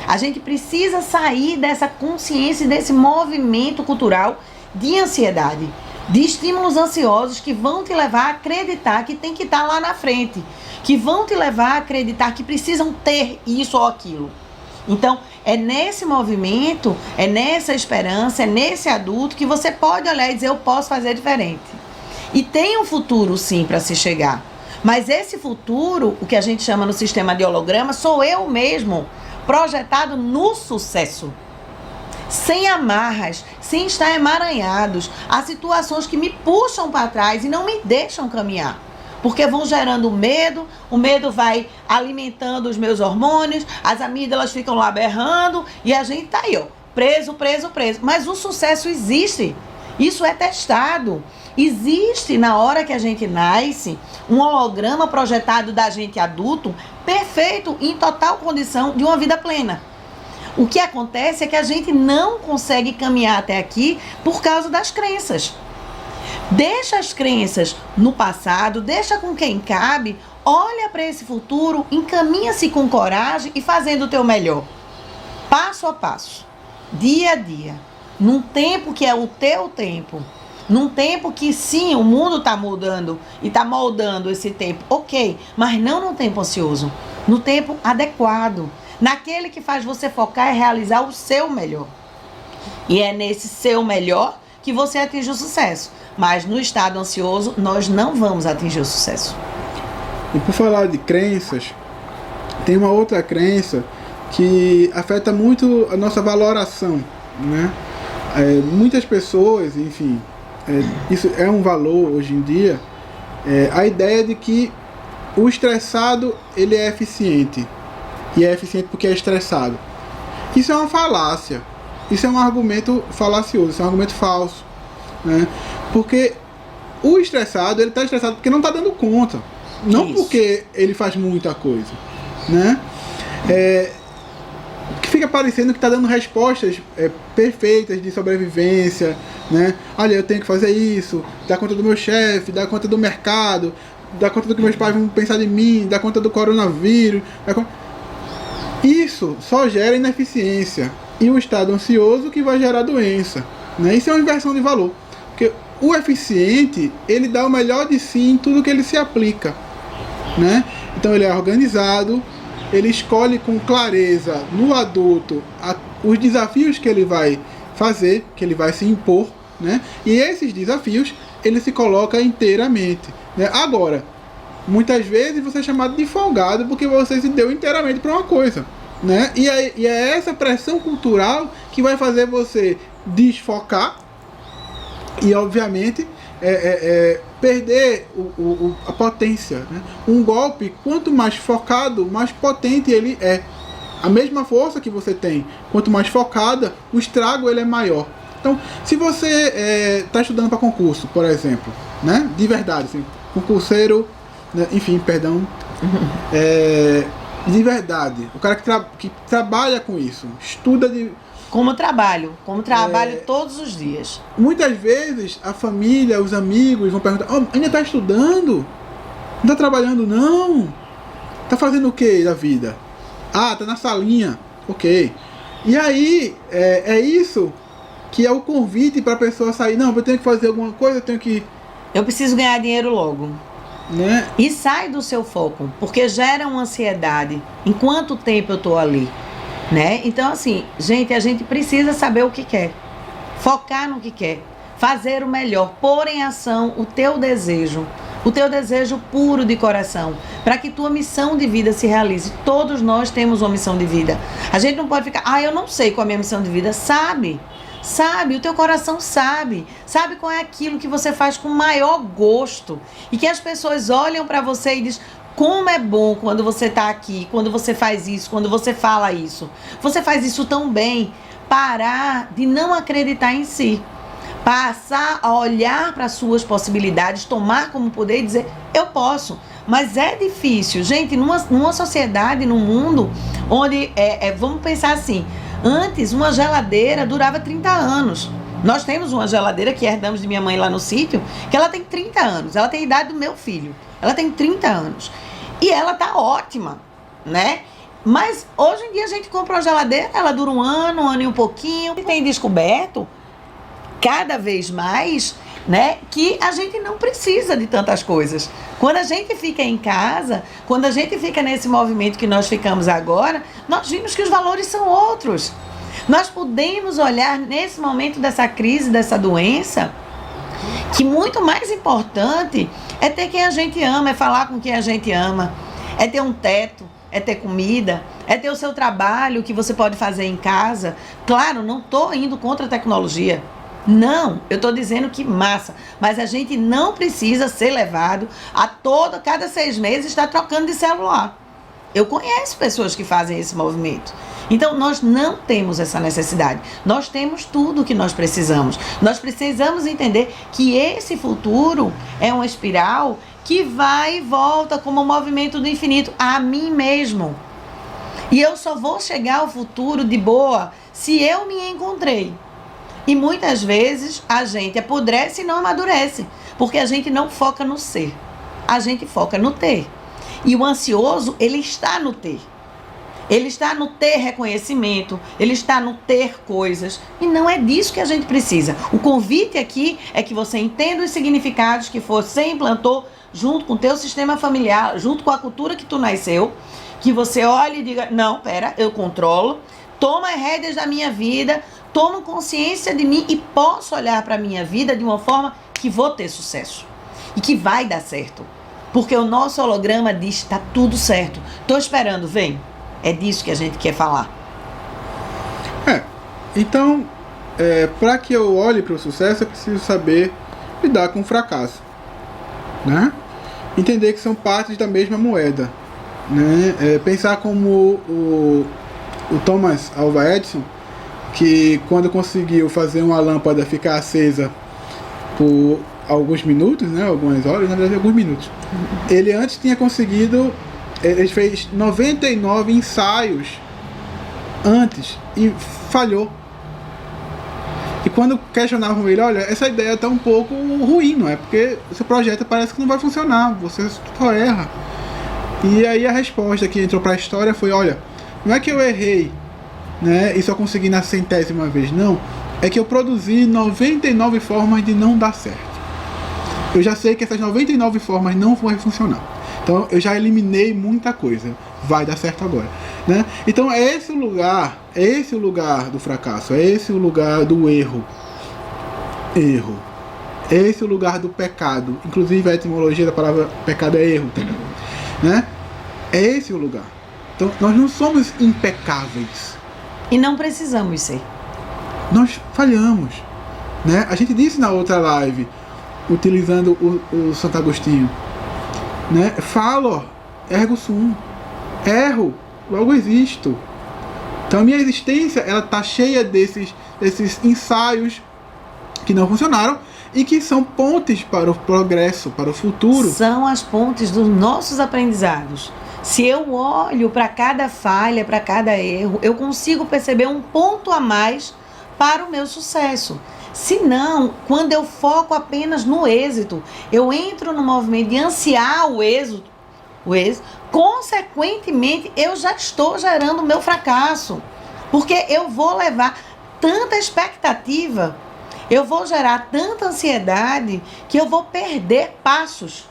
A gente precisa sair dessa consciência, desse movimento cultural de ansiedade, de estímulos ansiosos que vão te levar a acreditar que tem que estar lá na frente, que vão te levar a acreditar que precisam ter isso ou aquilo. Então, é nesse movimento, é nessa esperança, é nesse adulto que você pode olhar e dizer, eu posso fazer diferente. E tem um futuro, sim, para se chegar. Mas esse futuro, o que a gente chama no sistema de holograma, sou eu mesmo, projetado no sucesso. Sem amarras, sem estar emaranhados. Há situações que me puxam para trás e não me deixam caminhar. Porque vão gerando medo, o medo vai alimentando os meus hormônios, as amígdalas ficam lá berrando e a gente tá aí, ó, preso. Mas o sucesso existe. Isso é testado. Existe, na hora que a gente nasce, um holograma projetado da gente adulto, perfeito, em total condição de uma vida plena. O que acontece é que a gente não consegue caminhar até aqui por causa das crenças. Deixa as crenças no passado, deixa com quem cabe, olha para esse futuro, encaminha-se com coragem e fazendo o teu melhor. Passo a passo, dia a dia, num tempo que é o teu tempo. Num tempo que sim, o mundo está mudando e está moldando esse tempo, ok, mas não num tempo ansioso, no tempo adequado, naquele que faz você focar e realizar o seu melhor. E é nesse seu melhor que você atinge o sucesso, mas no estado ansioso nós não vamos atingir o sucesso. E por falar de crenças, tem uma outra crença que afeta muito a nossa valoração, né? Muitas pessoas, enfim, isso é um valor hoje em dia, a ideia de que o estressado ele é eficiente, e é eficiente porque é estressado. Isso é uma falácia, isso é um argumento falacioso, isso é um argumento falso, né? Porque o estressado, ele está estressado porque não está dando conta, não isso. Porque ele faz muita coisa, né? Que fica parecendo que está dando respostas perfeitas de sobrevivência, né? Olha, eu tenho que fazer isso, dar conta do meu chefe, dar conta do mercado, dar conta do que meus pais vão pensar de mim, dar conta do coronavírus. Isso só gera ineficiência e o estado ansioso que vai gerar doença, né? Isso é uma inversão de valor, porque o eficiente, ele dá o melhor de si em tudo que ele se aplica, né? Então ele é organizado, ele escolhe com clareza no adulto os desafios que ele vai fazer, que ele vai se impor, né? E esses desafios, ele se coloca inteiramente, né? Agora, muitas vezes você é chamado de folgado porque você se deu inteiramente para uma coisa, né? E é essa pressão cultural que vai fazer você desfocar e, obviamente, perder a potência, né? Um golpe, quanto mais focado, mais potente ele é. A mesma força que você tem, quanto mais focada, o estrago ele é maior. Então, se você está estudando para concurso, por exemplo, né? De verdade, assim, concurseiro, né? Enfim, perdão, de verdade, o cara que trabalha com isso, estuda de... Como trabalho todos os dias. Muitas vezes a família, os amigos vão perguntar: oh, ainda está estudando? Não está trabalhando não? Está fazendo o que da vida? Ah, tá na salinha. Ok. E aí, é isso que é o convite para a pessoa sair. Não, eu tenho que fazer alguma coisa, eu preciso ganhar dinheiro logo. Né? E sai do seu foco, porque gera uma ansiedade. Em quanto tempo eu tô ali? Né? Então, assim, gente, a gente precisa saber o que quer. Focar no que quer. Fazer o melhor. Pôr em ação o teu desejo. O teu desejo puro de coração, para que tua missão de vida se realize. Todos nós temos uma missão de vida. A gente não pode ficar, eu não sei qual é a minha missão de vida. Sabe, o teu coração sabe qual é aquilo que você faz com maior gosto, e que as pessoas olham para você e dizem: como é bom quando você está aqui, quando você faz isso, quando você fala isso. Você faz isso tão bem. Parar de não acreditar em si. Passar a olhar para as suas possibilidades, tomar como poder e dizer: eu posso. Mas é difícil. Gente, numa sociedade, num mundo onde, vamos pensar assim, antes uma geladeira durava 30 anos. Nós temos uma geladeira que herdamos de minha mãe lá no sítio, que ela tem 30 anos. Ela tem a idade do meu filho. Ela tem 30 anos. E ela tá ótima, né? Mas hoje em dia a gente compra uma geladeira, ela dura um ano e um pouquinho. E tem descoberto cada vez mais, né, que a gente não precisa de tantas coisas. Quando a gente fica em casa, quando a gente fica nesse movimento que nós ficamos agora, nós vimos que os valores são outros. Nós podemos olhar nesse momento dessa crise, dessa doença, que muito mais importante é ter quem a gente ama, é falar com quem a gente ama, é ter um teto, é ter comida, é ter o seu trabalho que você pode fazer em casa. Claro, não estou indo contra a tecnologia. Não, eu estou dizendo que massa, mas a gente não precisa ser levado a cada 6 meses estar trocando de celular. Eu conheço pessoas que fazem esse movimento. Então, nós não temos essa necessidade. Nós temos tudo o que nós precisamos. Nós precisamos entender que esse futuro é uma espiral que vai e volta como um movimento do infinito a mim mesmo. E eu só vou chegar ao futuro de boa se eu me encontrei. E muitas vezes a gente apodrece e não amadurece, porque a gente não foca no ser, a gente foca no ter. E o ansioso, ele está no ter. Ele está no ter reconhecimento, ele está no ter coisas, e não é disso que a gente precisa. O convite aqui é que você entenda os significados que você implantou junto com o teu sistema familiar, junto com a cultura que tu nasceu, que você olhe e diga: não, pera, eu controlo, tomo as rédeas da minha vida, tomo consciência de mim e posso olhar para a minha vida de uma forma que vou ter sucesso e que vai dar certo. Porque o nosso holograma diz: está tudo certo, estou esperando, vem. É disso que a gente quer falar. Então, para que eu olhe para o sucesso, eu preciso saber lidar com o fracasso, né? Entender que são partes da mesma moeda, né? Pensar como o Thomas Alva Edison, que quando conseguiu fazer uma lâmpada ficar acesa por alguns minutos, né, algumas horas, na verdade alguns minutos, ele antes tinha conseguido, ele fez 99 ensaios antes e falhou. E quando questionavam ele: olha, essa ideia está um pouco ruim, não é? Porque o seu projeto parece que não vai funcionar, você só erra. E aí a resposta que entrou para a história foi: olha, não é que eu errei, né, e só consegui na 100ª vez, não, é que eu produzi 99 formas de não dar certo. Eu já sei que essas 99 formas não vão funcionar, então eu já eliminei muita coisa, vai dar certo agora, né? Então é esse o lugar do fracasso, é esse o lugar do erro. Erro. Esse é o lugar do pecado. Inclusive a etimologia da palavra pecado é erro, né? É esse o lugar. Então nós não somos impecáveis. E não precisamos ser. Nós falhamos, né? A gente disse na outra live, utilizando o Santo Agostinho, né? Falo, ergo sum. Erro, logo existo. Então a minha existência, ela tá cheia desses ensaios que não funcionaram e que são pontes para o progresso, para o futuro. São as pontes dos nossos aprendizados. Se eu olho para cada falha, para cada erro, eu consigo perceber um ponto a mais para o meu sucesso. Se não, quando eu foco apenas no êxito, eu entro no movimento de ansiar o êxito, consequentemente eu já estou gerando o meu fracasso. Porque eu vou levar tanta expectativa, eu vou gerar tanta ansiedade que eu vou perder passos.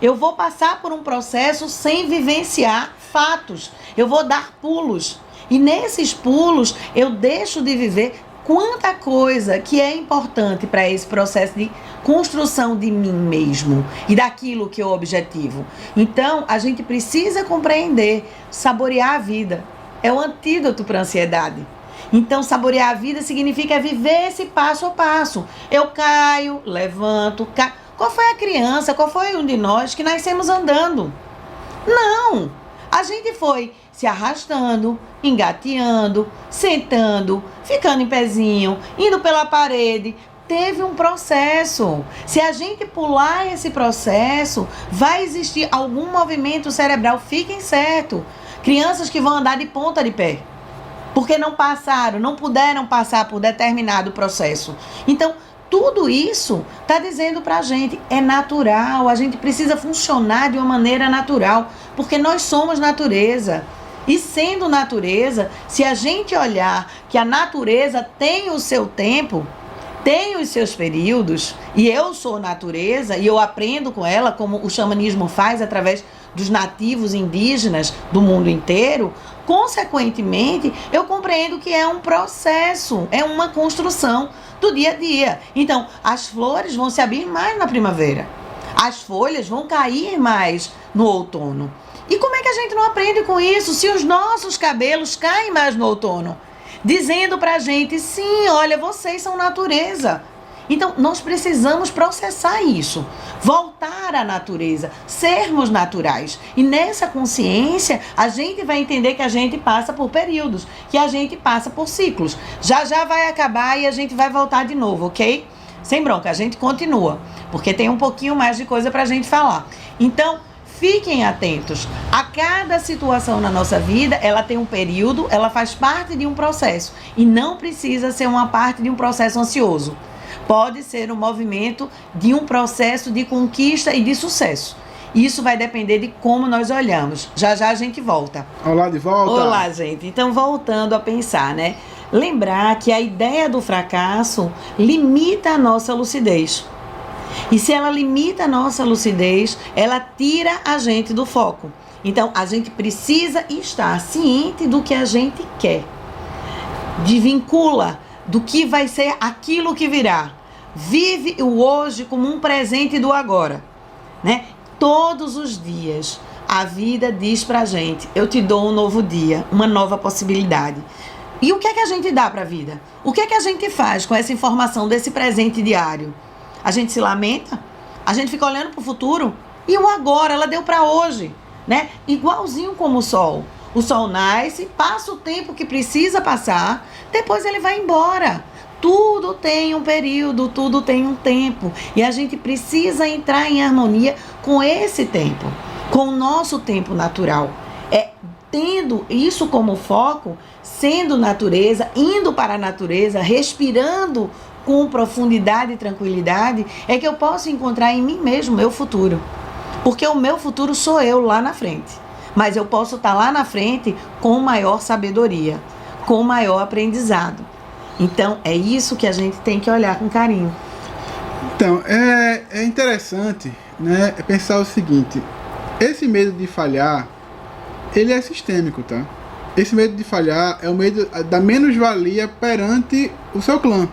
Eu vou passar por um processo sem vivenciar fatos. Eu vou dar pulos. E nesses pulos eu deixo de viver quanta coisa que é importante para esse processo de construção de mim mesmo e daquilo que eu objetivo. Então, a gente precisa compreender, saborear a vida. É o antídoto para a ansiedade. Então, saborear a vida significa viver esse passo a passo. Eu caio, levanto, caio. Qual foi a criança, qual foi um de nós que nascemos andando? Não! A gente foi se arrastando, engateando, sentando, ficando em pezinho, indo pela parede. Teve um processo. Se a gente pular esse processo, vai existir algum movimento cerebral. Fiquem certo. Crianças que vão andar de ponta de pé. Porque não passaram, não puderam passar por determinado processo. Então, tudo isso está dizendo para a gente, é natural, a gente precisa funcionar de uma maneira natural, porque nós somos natureza. E sendo natureza, se a gente olhar que a natureza tem o seu tempo, tem os seus períodos, e eu sou natureza, e eu aprendo com ela, como o xamanismo faz através dos nativos indígenas do mundo inteiro, consequentemente, eu compreendo que é um processo, é uma construção do dia a dia. Então, as flores vão se abrir mais na primavera. As folhas vão cair mais no outono. E como é que a gente não aprende com isso se os nossos cabelos caem mais no outono? Dizendo pra gente, sim, olha, vocês são natureza. Então, nós precisamos processar isso, voltar à natureza, sermos naturais. E nessa consciência, a gente vai entender que a gente passa por períodos, que a gente passa por ciclos. Já já vai acabar e a gente vai voltar de novo, ok? Sem bronca, a gente continua, porque tem um pouquinho mais de coisa pra gente falar. Então, fiquem atentos. A cada situação na nossa vida, ela tem um período, ela faz parte de um processo. E não precisa ser uma parte de um processo ansioso. Pode ser um movimento de um processo de conquista e de sucesso. Isso vai depender de como nós olhamos. Já já a gente volta. Olá, de volta. Olá, gente. Então, voltando a pensar, né? Lembrar que a ideia do fracasso limita a nossa lucidez. E se ela limita a nossa lucidez, ela tira a gente do foco. Então, a gente precisa estar ciente do que a gente quer. Desvincula do que vai ser aquilo que virá. Vive o hoje como um presente do agora, né? Todos os dias a vida diz pra gente, eu te dou um novo dia, uma nova possibilidade. E o que é que a gente dá pra vida? O que é que a gente faz com essa informação desse presente diário? A gente se lamenta? A gente fica olhando pro futuro? E o agora, ela deu pra hoje, né? Igualzinho como o sol. O sol nasce, passa o tempo que precisa passar, depois ele vai embora. Tudo tem um período, tudo tem um tempo. E a gente precisa entrar em harmonia com esse tempo, com o nosso tempo natural. Tendo isso como foco, sendo natureza, indo para a natureza, respirando com profundidade e tranquilidade, é que eu posso encontrar em mim mesmo o meu futuro. Porque o meu futuro sou eu lá na frente. Mas eu posso estar lá na frente com maior sabedoria, com maior aprendizado. Então, é isso que a gente tem que olhar com carinho. Então, é interessante, né, pensar o seguinte. Esse medo de falhar, ele é sistêmico, tá? Esse medo de falhar é o medo da menos-valia perante o seu clã.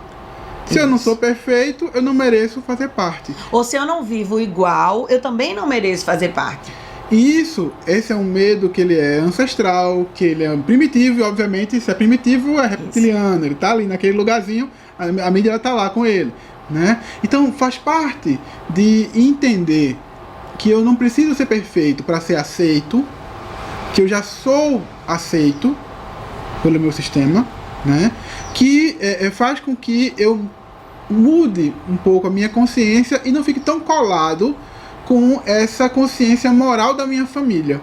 Se eu não sou perfeito, eu não mereço fazer parte. Ou se eu não vivo igual, eu também não mereço fazer parte. Isso, esse é um medo que ele é ancestral, que ele é primitivo, e obviamente se é primitivo é reptiliano, ele tá ali naquele lugarzinho, a mídia tá lá com ele, né? Então faz parte de entender que eu não preciso ser perfeito para ser aceito, que eu já sou aceito pelo meu sistema, né? Que faz com que eu mude um pouco a minha consciência e não fique tão colado com essa consciência moral da minha família,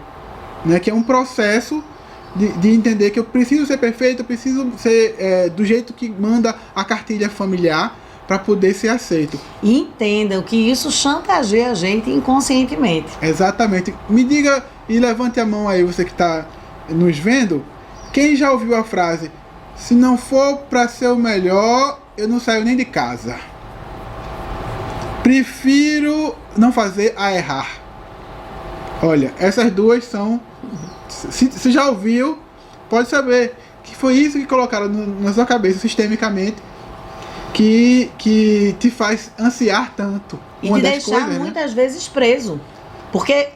né? Que é um processo de entender que eu preciso ser perfeito, eu preciso ser do jeito que manda a cartilha familiar para poder ser aceito. E entendam que isso chantageia a gente inconscientemente. Exatamente. Me diga e levante a mão aí, você que está nos vendo, quem já ouviu a frase: se não for para ser o melhor, eu não saio nem de casa. Prefiro não fazer a errar. Olha, essas duas são... Se já ouviu, pode saber que foi isso que colocaram na sua cabeça sistemicamente, que te faz ansiar tanto. E te deixar muitas vezes preso. Porque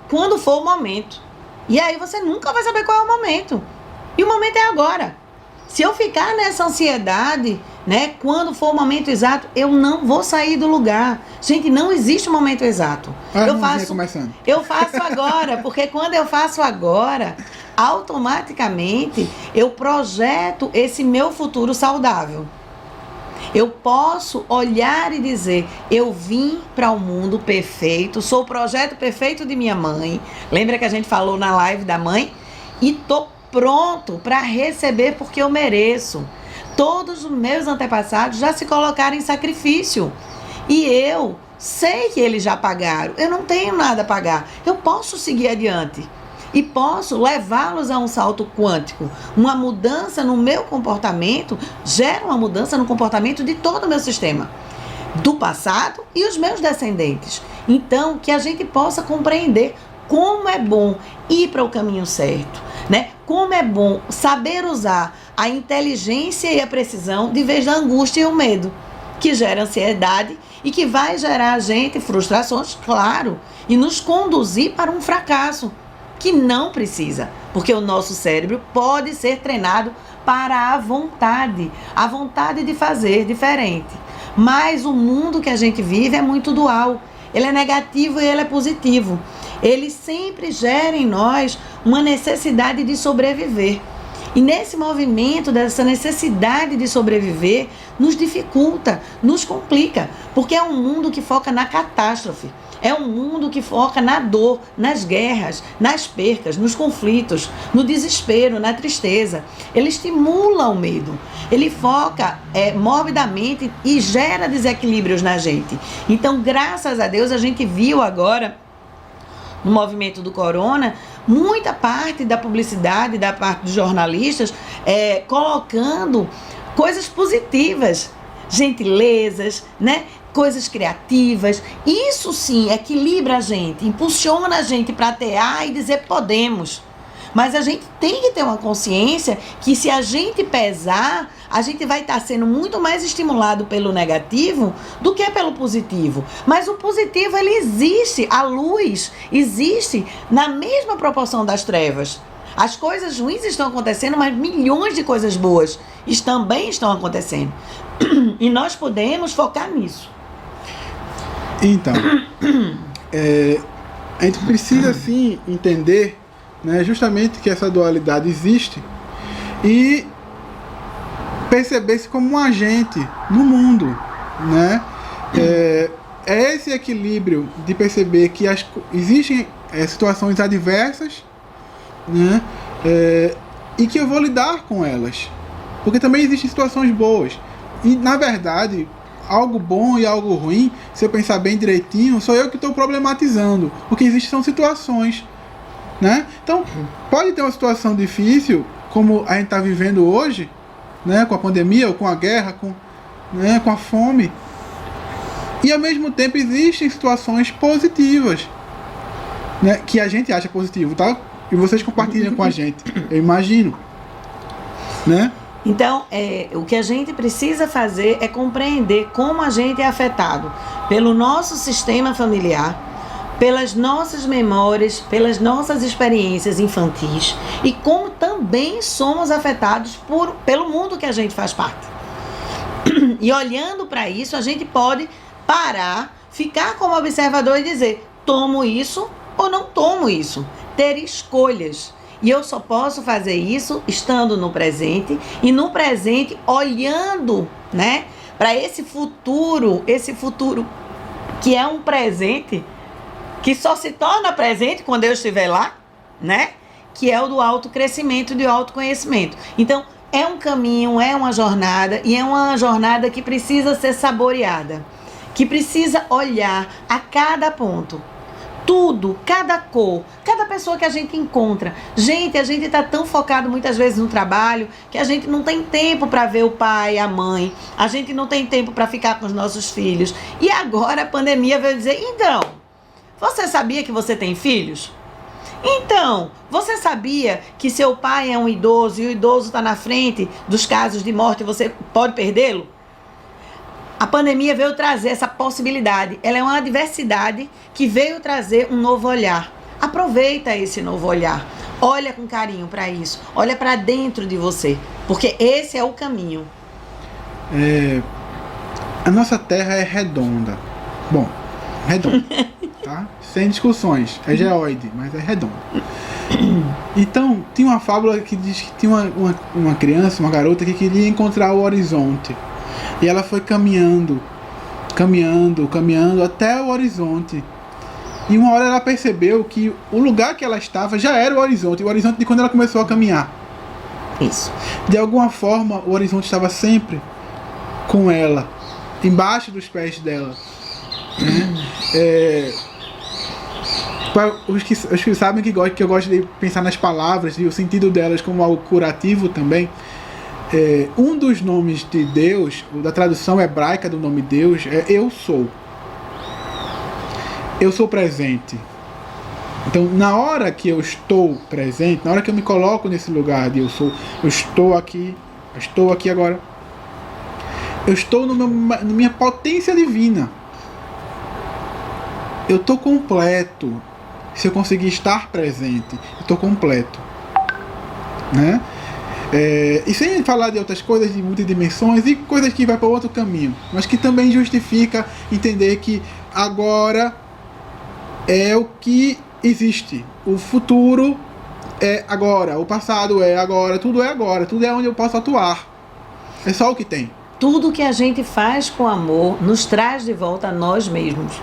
quando for o momento. E aí você nunca vai saber qual é o momento. E o momento é agora. Se eu ficar nessa ansiedade, né, quando for o momento exato, eu não vou sair do lugar. Gente, não existe um momento exato. Eu faço agora, porque quando eu faço agora, automaticamente eu projeto esse meu futuro saudável. Eu posso olhar e dizer: eu vim para um mundo perfeito, sou o projeto perfeito de minha mãe. Lembra que a gente falou na live da mãe? E tô pronto para receber porque eu mereço. Todos os meus antepassados já se colocaram em sacrifício. E eu sei que eles já pagaram. Eu não tenho nada a pagar. Eu posso seguir adiante. E posso levá-los a um salto quântico. Uma mudança no meu comportamento gera uma mudança no comportamento de todo o meu sistema. Do passado e os meus descendentes. Então, que a gente possa compreender como é bom ir para o caminho certo, né? Como é bom saber usar a inteligência e a precisão de vez da angústia e o medo, que gera ansiedade e que vai gerar a gente frustrações, claro, e nos conduzir para um fracasso, que não precisa, porque o nosso cérebro pode ser treinado para a vontade de fazer diferente. Mas o mundo que a gente vive é muito dual, ele é negativo e ele é positivo. Ele sempre gera em nós uma necessidade de sobreviver. E nesse movimento dessa necessidade de sobreviver, nos dificulta, nos complica, porque é um mundo que foca na catástrofe. É um mundo que foca na dor, nas guerras, nas percas, nos conflitos, no desespero, na tristeza. Ele estimula o medo. Ele foca morbidamente e gera desequilíbrios na gente. Então, graças a Deus, a gente viu agora, no movimento do corona, muita parte da publicidade, da parte dos jornalistas, colocando coisas positivas, gentilezas, né? Coisas criativas. Isso sim equilibra a gente, impulsiona a gente para atear e dizer podemos. Mas a gente tem que ter uma consciência que se a gente pesar, a gente vai estar sendo muito mais estimulado pelo negativo do que pelo positivo. Mas o positivo, ele existe, a luz existe na mesma proporção das trevas. As coisas ruins estão acontecendo, mas milhões de coisas boas também estão acontecendo. E nós podemos focar nisso. Então, a gente precisa sim entender, né, justamente que essa dualidade existe e perceber-se como um agente no mundo, né? É esse equilíbrio de perceber que existem situações adversas, né? E que eu vou lidar com elas, porque também existem situações boas e, na verdade, algo bom e algo ruim, se eu pensar bem direitinho, sou eu que estou problematizando. O que existe são situações, né? Então, pode ter uma situação difícil, como a gente está vivendo hoje, né? Com a pandemia, ou com a guerra, com a fome. E, ao mesmo tempo, existem situações positivas, né? Que a gente acha positivo, tá? E vocês compartilham com a gente, eu imagino, né? Então, o que a gente precisa fazer é compreender como a gente é afetado pelo nosso sistema familiar, pelas nossas memórias, pelas nossas experiências infantis e como também somos afetados pelo mundo que a gente faz parte. E olhando para isso, a gente pode parar, ficar como observador e dizer: tomo isso ou não tomo isso. Ter escolhas. E eu só posso fazer isso estando no presente e no presente olhando, né, para esse futuro que é um presente que só se torna presente quando eu estiver lá, né? Que é o do autocrescimento e do autoconhecimento. Então, é um caminho, é uma jornada, e é uma jornada que precisa ser saboreada, que precisa olhar a cada ponto. Tudo, cada cor, cada pessoa que a gente encontra. Gente, a gente está tão focado muitas vezes no trabalho que a gente não tem tempo para ver o pai, a mãe. A gente não tem tempo para ficar com os nossos filhos. E agora a pandemia veio dizer: então, você sabia que você tem filhos? Então, você sabia que seu pai é um idoso e o idoso está na frente dos casos de morte e você pode perdê-lo? A pandemia veio trazer essa possibilidade. Ela é uma adversidade que veio trazer um novo olhar. Aproveita esse novo olhar. Olha com carinho para isso. Olha para dentro de você. Porque esse é o caminho. A nossa Terra é redonda. Bom, redonda. Tá? Sem discussões. É geóide, mas é redonda. Então, tinha uma fábula que diz que tinha uma criança, uma garota que queria encontrar o horizonte. E ela foi caminhando até o horizonte. E uma hora ela percebeu que o lugar que ela estava já era o horizonte de quando ela começou a caminhar. Isso. De alguma forma, o horizonte estava sempre com ela, embaixo dos pés dela. Os que sabem que eu gosto de pensar nas palavras e o sentido delas como algo curativo também. Um dos nomes de Deus, da tradução hebraica do nome Deus, é Eu Sou. Eu sou presente. Então, na hora que eu estou presente, na hora que eu me coloco nesse lugar de eu estou aqui agora. Eu estou na minha potência divina. Eu estou completo. Se eu conseguir estar presente, eu estou completo. Né? E sem falar de outras coisas de multidimensões e coisas que vai para outro caminho, mas que também justifica entender que agora é o que existe, o futuro é agora, o passado é agora, tudo é onde eu posso atuar, é só o que tem. Tudo que a gente faz com amor nos traz de volta a nós mesmos.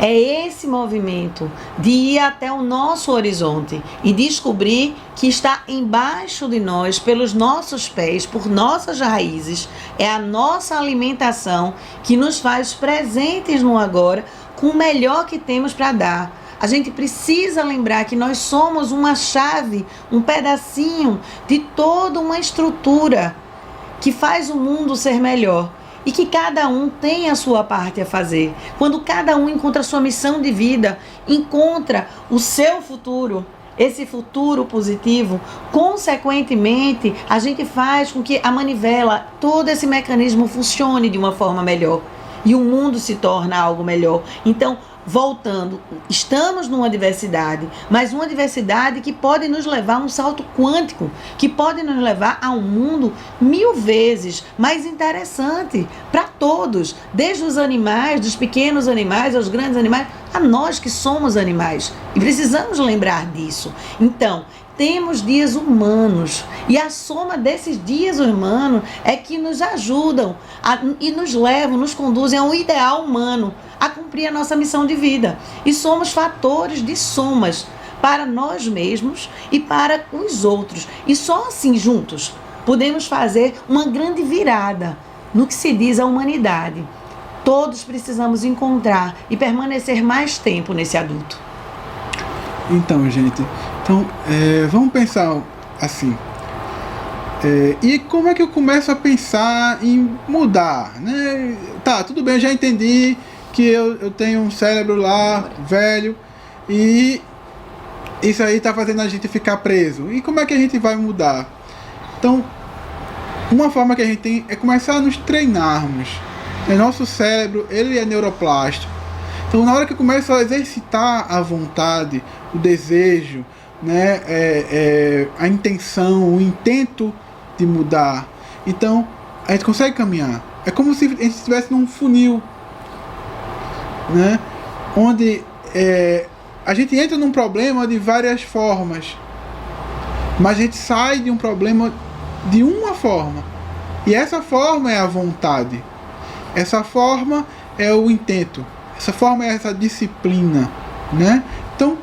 É esse movimento de ir até o nosso horizonte e descobrir que está embaixo de nós, pelos nossos pés, por nossas raízes. É a nossa alimentação que nos faz presentes no agora com o melhor que temos para dar. A gente precisa lembrar que nós somos uma chave, um pedacinho de toda uma estrutura que faz o mundo ser melhor. E que cada um tem a sua parte a fazer. Quando cada um encontra a sua missão de vida, encontra o seu futuro, esse futuro positivo, consequentemente, a gente faz com que a manivela, todo esse mecanismo funcione de uma forma melhor. E o mundo se torna algo melhor. Então, voltando, estamos numa diversidade, mas uma diversidade que pode nos levar a um salto quântico, que pode nos levar a um mundo 1000 vezes mais interessante para todos, desde os animais, dos pequenos animais aos grandes animais, a nós que somos animais. E precisamos lembrar disso. Então, temos dias humanos e a soma desses dias humanos é que nos ajudam e nos levam, nos conduzem a um ideal humano, a cumprir a nossa missão de vida. E somos fatores de somas para nós mesmos e para os outros. E só assim, juntos, podemos fazer uma grande virada no que se diz a humanidade. Todos precisamos encontrar e permanecer mais tempo nesse adulto. Então, gente, vamos pensar assim. E como é que eu começo a pensar em mudar, né? Tá, tudo bem, eu já entendi que eu tenho um cérebro lá, velho, e isso aí tá fazendo a gente ficar preso. E como é que a gente vai mudar? Então, Uma forma que a gente tem é começar a nos treinarmos. Nosso cérebro, ele é neuroplástico. Então, na hora que eu começo a exercitar a vontade, o desejo, né, a intenção, o intento de mudar, então a gente consegue caminhar. É como se a gente estivesse num funil, né, onde a gente entra num problema de várias formas, mas a gente sai de um problema de uma forma. E essa forma é a vontade. Essa forma é o intento. Essa forma é essa disciplina, né? Então,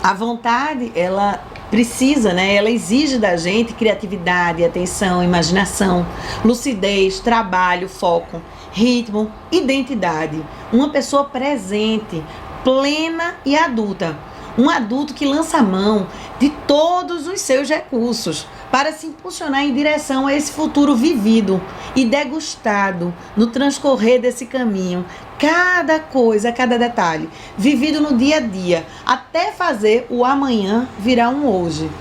a vontade, ela precisa, né? Ela exige da gente criatividade, atenção, imaginação, lucidez, trabalho, foco, ritmo, identidade. Uma pessoa presente, plena e adulta. Um adulto que lança a mão de todos os seus recursos para se impulsionar em direção a esse futuro vivido e degustado no transcorrer desse caminho. Cada coisa, cada detalhe, vivido no dia a dia, até fazer o amanhã virar um hoje.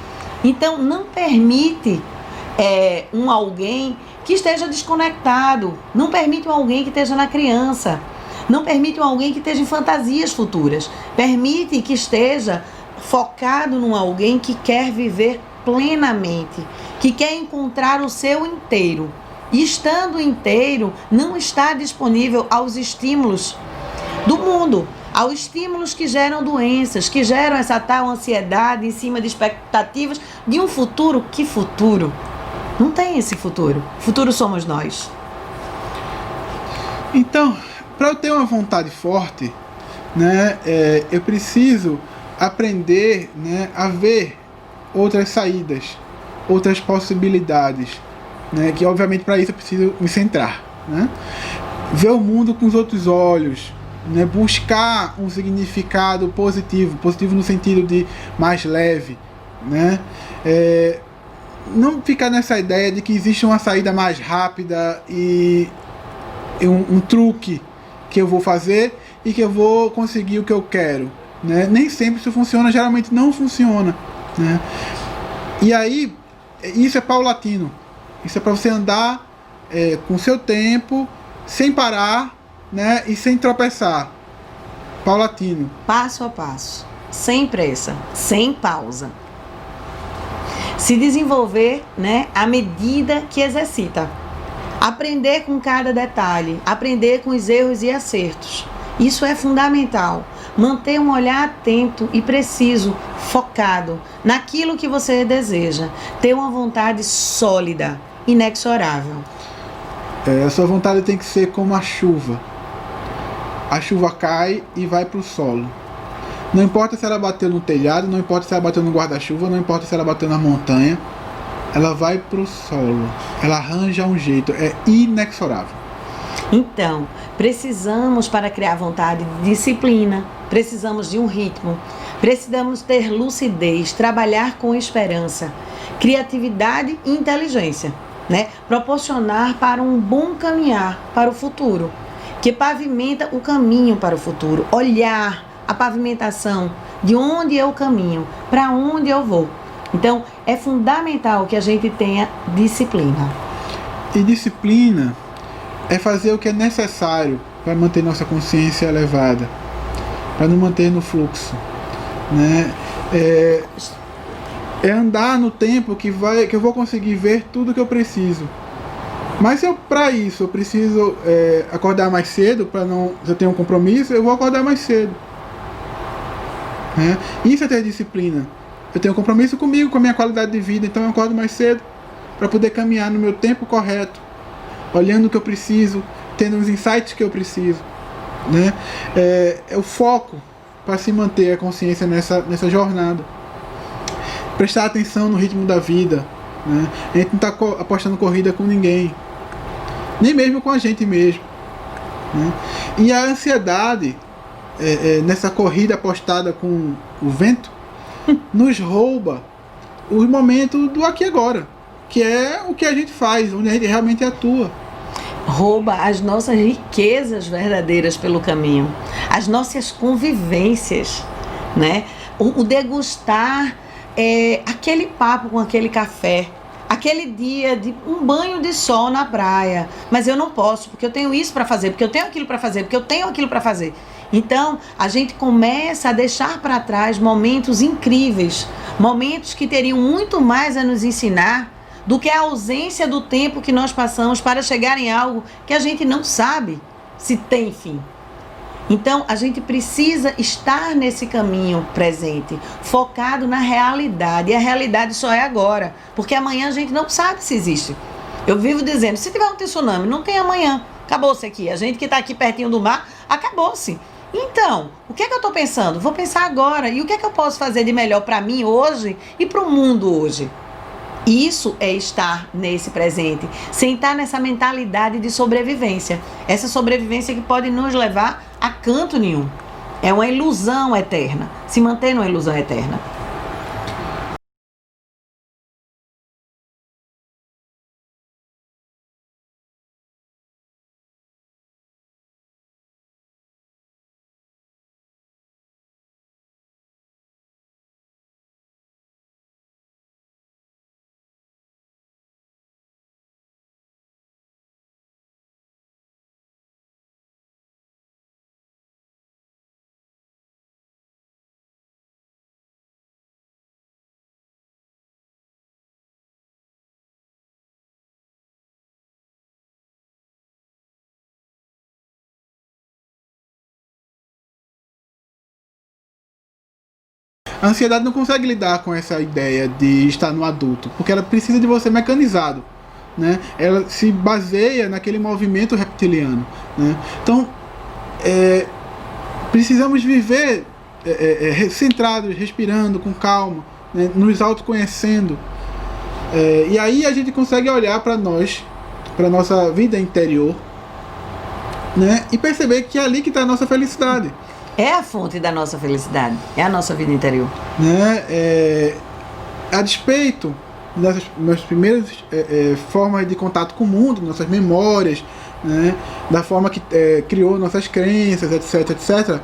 Então, não permite um alguém que esteja desconectado, não permite um alguém que esteja na criança, não permite um alguém que esteja em fantasias futuras, permite que esteja focado num alguém que quer viver plenamente, que quer encontrar o seu inteiro. E estando inteiro, não está disponível aos estímulos do mundo, aos estímulos que geram doenças, que geram essa tal ansiedade em cima de expectativas de um futuro. Que futuro? Não tem esse futuro. O futuro somos nós. Então, para eu ter uma vontade forte, né, eu preciso aprender, né, a ver outras saídas, outras possibilidades, né, que obviamente para isso eu preciso me centrar, né, ver o mundo com os outros olhos, né, buscar um significado positivo no sentido de mais leve, né, não ficar nessa ideia de que existe uma saída mais rápida e um truque que eu vou fazer e que eu vou conseguir o que eu quero, né? Nem sempre isso funciona, geralmente não funciona, né? E aí, isso é paulatino. Isso é para você andar com o seu tempo, sem parar, né? E sem tropeçar. Paulatino. Passo a passo, sem pressa, sem pausa. Se desenvolver, né, à medida que exercita. Aprender com cada detalhe, aprender com os erros e acertos. Isso é fundamental. Manter um olhar atento e preciso, focado naquilo que você deseja. Ter uma vontade sólida, inexorável. A sua vontade tem que ser como a chuva. A chuva cai e vai para o solo. Não importa se ela bateu no telhado, não importa se ela bateu no guarda-chuva, não importa se ela bateu na montanha. Ela vai pro solo, ela arranja um jeito, é inexorável. Então, precisamos, para criar vontade, de disciplina, precisamos de um ritmo, precisamos ter lucidez, trabalhar com esperança, criatividade e inteligência, né? Proporcionar para um bom caminhar para o futuro, que pavimenta o caminho para o futuro, olhar a pavimentação, de onde eu caminho, para onde eu vou. Então, é fundamental que a gente tenha disciplina. E disciplina é fazer o que é necessário para manter nossa consciência elevada, para não manter no fluxo, né? É andar no tempo que eu vou conseguir ver tudo que eu preciso. Mas se para isso eu preciso acordar mais cedo, se eu tenho um compromisso, eu vou acordar mais cedo, né? Isso é ter disciplina. Eu tenho um compromisso comigo, com a minha qualidade de vida, então eu acordo mais cedo para poder caminhar no meu tempo correto, olhando o que eu preciso, tendo os insights que eu preciso, né? É o foco para se manter a consciência nessa jornada. Prestar atenção no ritmo da vida, né? A gente não está apostando corrida com ninguém, nem mesmo com a gente mesmo, né? E a ansiedade, nessa corrida apostada com o vento, nos rouba o momento do aqui e agora, que é o que a gente faz, onde a gente realmente atua. Rouba as nossas riquezas verdadeiras pelo caminho, as nossas convivências, né? O degustar aquele papo com aquele café, aquele dia de um banho de sol na praia, mas eu não posso, porque eu tenho isso para fazer, porque eu tenho aquilo para fazer, porque eu tenho aquilo para fazer. Então, a gente começa a deixar para trás momentos incríveis, momentos que teriam muito mais a nos ensinar do que a ausência do tempo que nós passamos para chegar em algo que a gente não sabe se tem fim. Então, a gente precisa estar nesse caminho presente, focado na realidade. E a realidade só é agora, porque amanhã a gente não sabe se existe. Eu vivo dizendo, se tiver um tsunami, não tem amanhã. Acabou-se aqui. A gente que está aqui pertinho do mar, acabou-se. Então, o que é que eu estou pensando? Vou pensar agora. E o que é que eu posso fazer de melhor para mim hoje e para o mundo hoje? Isso é estar nesse presente, sem estar nessa mentalidade de sobrevivência. Essa sobrevivência que pode nos levar a canto nenhum. É uma ilusão eterna. Se manter numa ilusão eterna. A ansiedade não consegue lidar com essa ideia de estar no adulto, porque ela precisa de você mecanizado, né? Ela se baseia naquele movimento reptiliano, né? Então, precisamos viver centrados, respirando com calma, né? Nos autoconhecendo. E aí a gente consegue olhar para nós, para nossa vida interior, né? E perceber que é ali que está a nossa felicidade. É a fonte da nossa felicidade, é a nossa vida interior. Né? A despeito das primeiras formas de contato com o mundo, nossas memórias, né? Da forma que criou nossas crenças, etc, etc.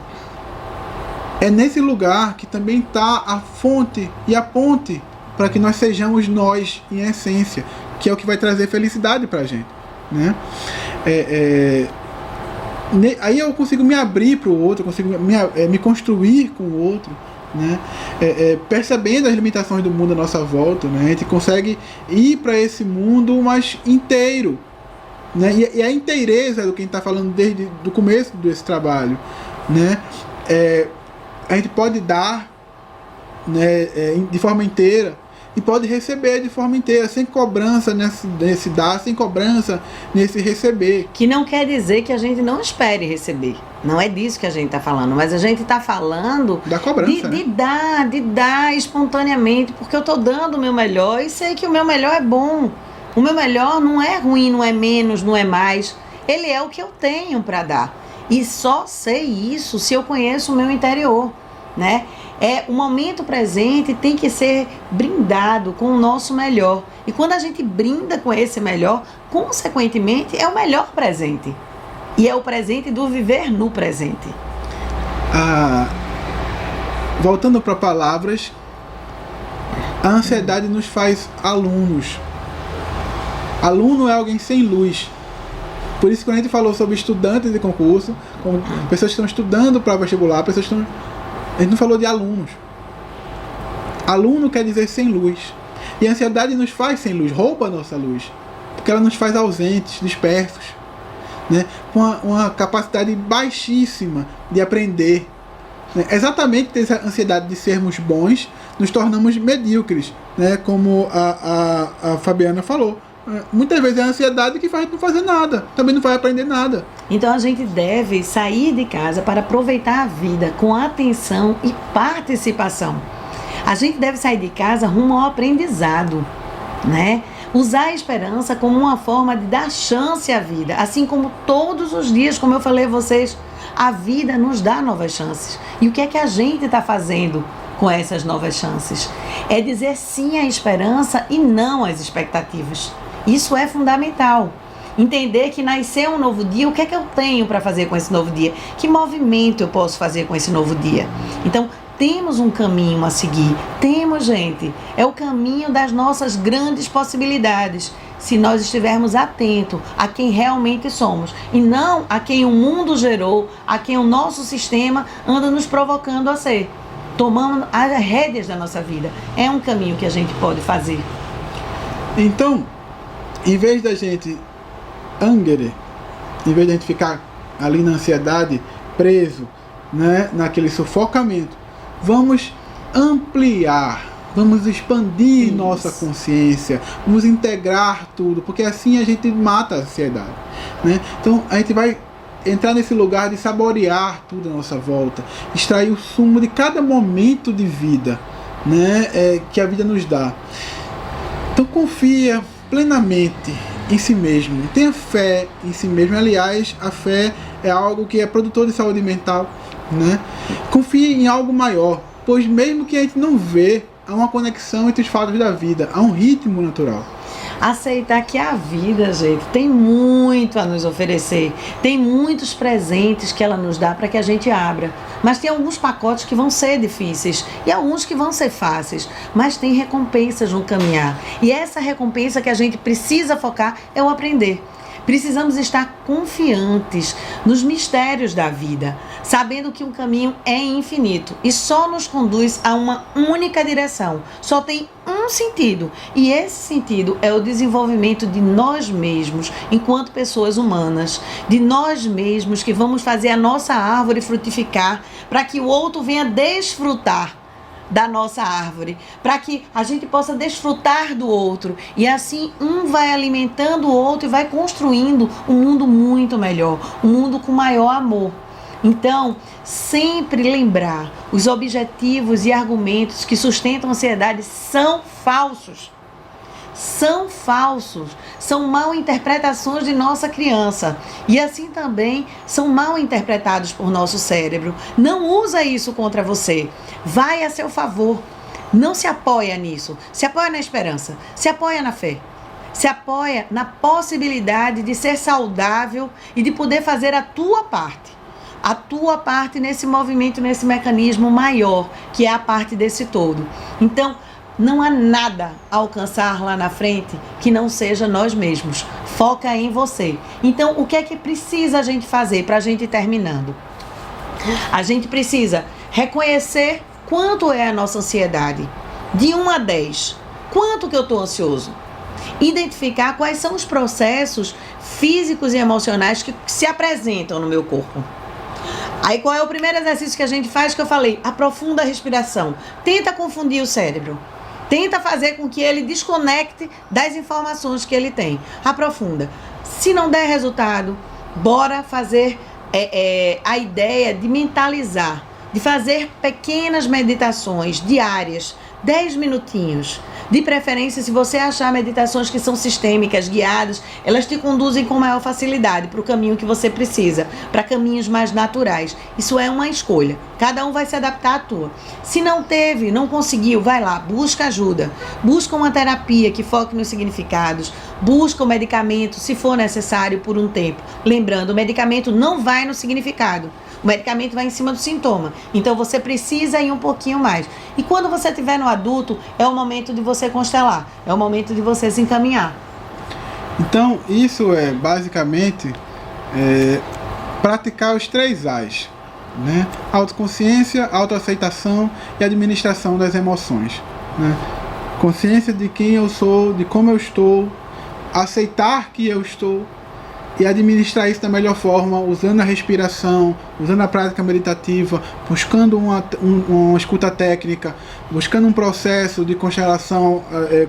É nesse lugar que também está a fonte e a ponte para que nós sejamos nós em essência, que é o que vai trazer felicidade para a gente, né? Aí eu consigo me abrir para o outro, eu consigo me construir com o outro, né? Percebendo as limitações do mundo à nossa volta, né? A gente consegue ir para esse mundo mais inteiro, né? E a inteireza do que a gente está falando desde o começo desse trabalho, né? A gente pode dar, né, de forma inteira, e pode receber de forma inteira, sem cobrança nesse dar, sem cobrança nesse receber. Que não quer dizer que a gente não espere receber. Não é disso que a gente está falando, mas a gente está falando da cobrança, de dar espontaneamente, porque eu estou dando o meu melhor e sei que o meu melhor é bom. O meu melhor não é ruim, não é menos, não é mais. Ele é o que eu tenho para dar. E só sei isso se eu conheço o meu interior, né? O momento presente tem que ser brindado com o nosso melhor. E quando a gente brinda com esse melhor, consequentemente, é o melhor presente. E é o presente do viver no presente. Voltando para palavras, a ansiedade nos faz alunos. Aluno é alguém sem luz. Por isso que quando a gente falou sobre estudantes de concurso, pessoas que estão estudando para vestibular, pessoas que estão... A gente não falou de alunos. Aluno quer dizer sem luz. E a ansiedade nos faz sem luz, rouba a nossa luz. Porque ela nos faz ausentes, dispersos, né? Com uma capacidade baixíssima de aprender. Né? Exatamente essa ansiedade de sermos bons, nos tornamos medíocres, né? Como a Fabiana falou. Muitas vezes é a ansiedade que faz a gente não fazer nada, também não vai aprender nada. Então a gente deve sair de casa para aproveitar a vida com atenção e participação. A gente deve sair de casa rumo ao aprendizado, né? Usar a esperança como uma forma de dar chance à vida, assim como todos os dias, como eu falei a vocês, a vida nos dá novas chances. E o que é que a gente está fazendo com essas novas chances? É dizer sim à esperança e não às expectativas. Isso é fundamental. Entender que nascer um novo dia, o que é que eu tenho para fazer com esse novo dia? Que movimento eu posso fazer com esse novo dia? Então, temos um caminho a seguir. Temos, gente. É o caminho das nossas grandes possibilidades. Se nós estivermos atentos a quem realmente somos e não a quem o mundo gerou, a quem o nosso sistema anda nos provocando a ser. Tomando as rédeas da nossa vida. É um caminho que a gente pode fazer. Então, em vez da gente em vez de a gente ficar ali na ansiedade, preso, né, naquele sufocamento, vamos ampliar, vamos expandir nossa consciência, vamos integrar tudo, porque assim a gente mata a ansiedade, né? Então a gente vai entrar nesse lugar de saborear tudo à nossa volta, extrair o sumo de cada momento de vida, né, que a vida nos dá. Então confia plenamente em si mesmo, tenha fé em si mesmo. Aliás, a fé é algo que é produtor de saúde mental, né? Confie em algo maior, pois mesmo que a gente não vê, há uma conexão entre os fatos da vida, há um ritmo natural. Aceitar que a vida, gente, tem muito a nos oferecer, tem muitos presentes que ela nos dá para que a gente abra, mas tem alguns pacotes que vão ser difíceis e alguns que vão ser fáceis, mas tem recompensas no caminhar, e essa recompensa que a gente precisa focar é o aprender. Precisamos estar confiantes nos mistérios da vida, sabendo que o caminho é infinito e só nos conduz a uma única direção. Só tem um sentido, e esse sentido é o desenvolvimento de nós mesmos enquanto pessoas humanas, de nós mesmos que vamos fazer a nossa árvore frutificar para que o outro venha desfrutar da nossa árvore, para que a gente possa desfrutar do outro, e assim um vai alimentando o outro e vai construindo um mundo muito melhor, um mundo com maior amor. Então, sempre lembrar, os objetivos e argumentos que sustentam a ansiedade são falsos. São falsos, são mal interpretações de nossa criança e assim também são mal interpretados por nosso cérebro. Não usa isso contra você, vai a seu favor, não se apoia nisso, se apoia na esperança, se apoia na fé, se apoia na possibilidade de ser saudável e de poder fazer a tua parte nesse movimento, nesse mecanismo maior que é a parte desse todo. Então, não há nada a alcançar lá na frente que não seja nós mesmos. Foca em você. Então, o que é que precisa a gente fazer para a gente ir terminando? A gente precisa reconhecer quanto é a nossa ansiedade. De 1 a 10. Quanto que eu estou ansioso? Identificar quais são os processos físicos e emocionais que se apresentam no meu corpo. Aí qual é o primeiro exercício que a gente faz que eu falei? Aprofunda a respiração. Tenta confundir o cérebro. Tenta fazer com que ele desconecte das informações que ele tem. Aprofunda. Se não der resultado, bora fazer a ideia de mentalizar, de fazer pequenas meditações diárias, 10 minutinhos. De preferência, se você achar meditações que são sistêmicas, guiadas, elas te conduzem com maior facilidade para o caminho que você precisa, para caminhos mais naturais. Isso é uma escolha. Cada um vai se adaptar à tua. Se não teve, não conseguiu, vai lá, busca ajuda. Busca uma terapia que foque nos significados. Busca o medicamento, se for necessário, por um tempo. Lembrando, o medicamento não vai no significado. O medicamento vai em cima do sintoma. Então você precisa ir um pouquinho mais. E quando você estiver no adulto, é o momento de você constelar. É o momento de você se encaminhar. Então, isso é basicamente praticar os 3 A's, né? Autoconsciência, autoaceitação e administração das emoções, né? Consciência de quem eu sou, de como eu estou, aceitar que eu estou e administrar isso da melhor forma, usando a respiração, usando a prática meditativa, buscando uma escuta técnica, buscando um processo de constelação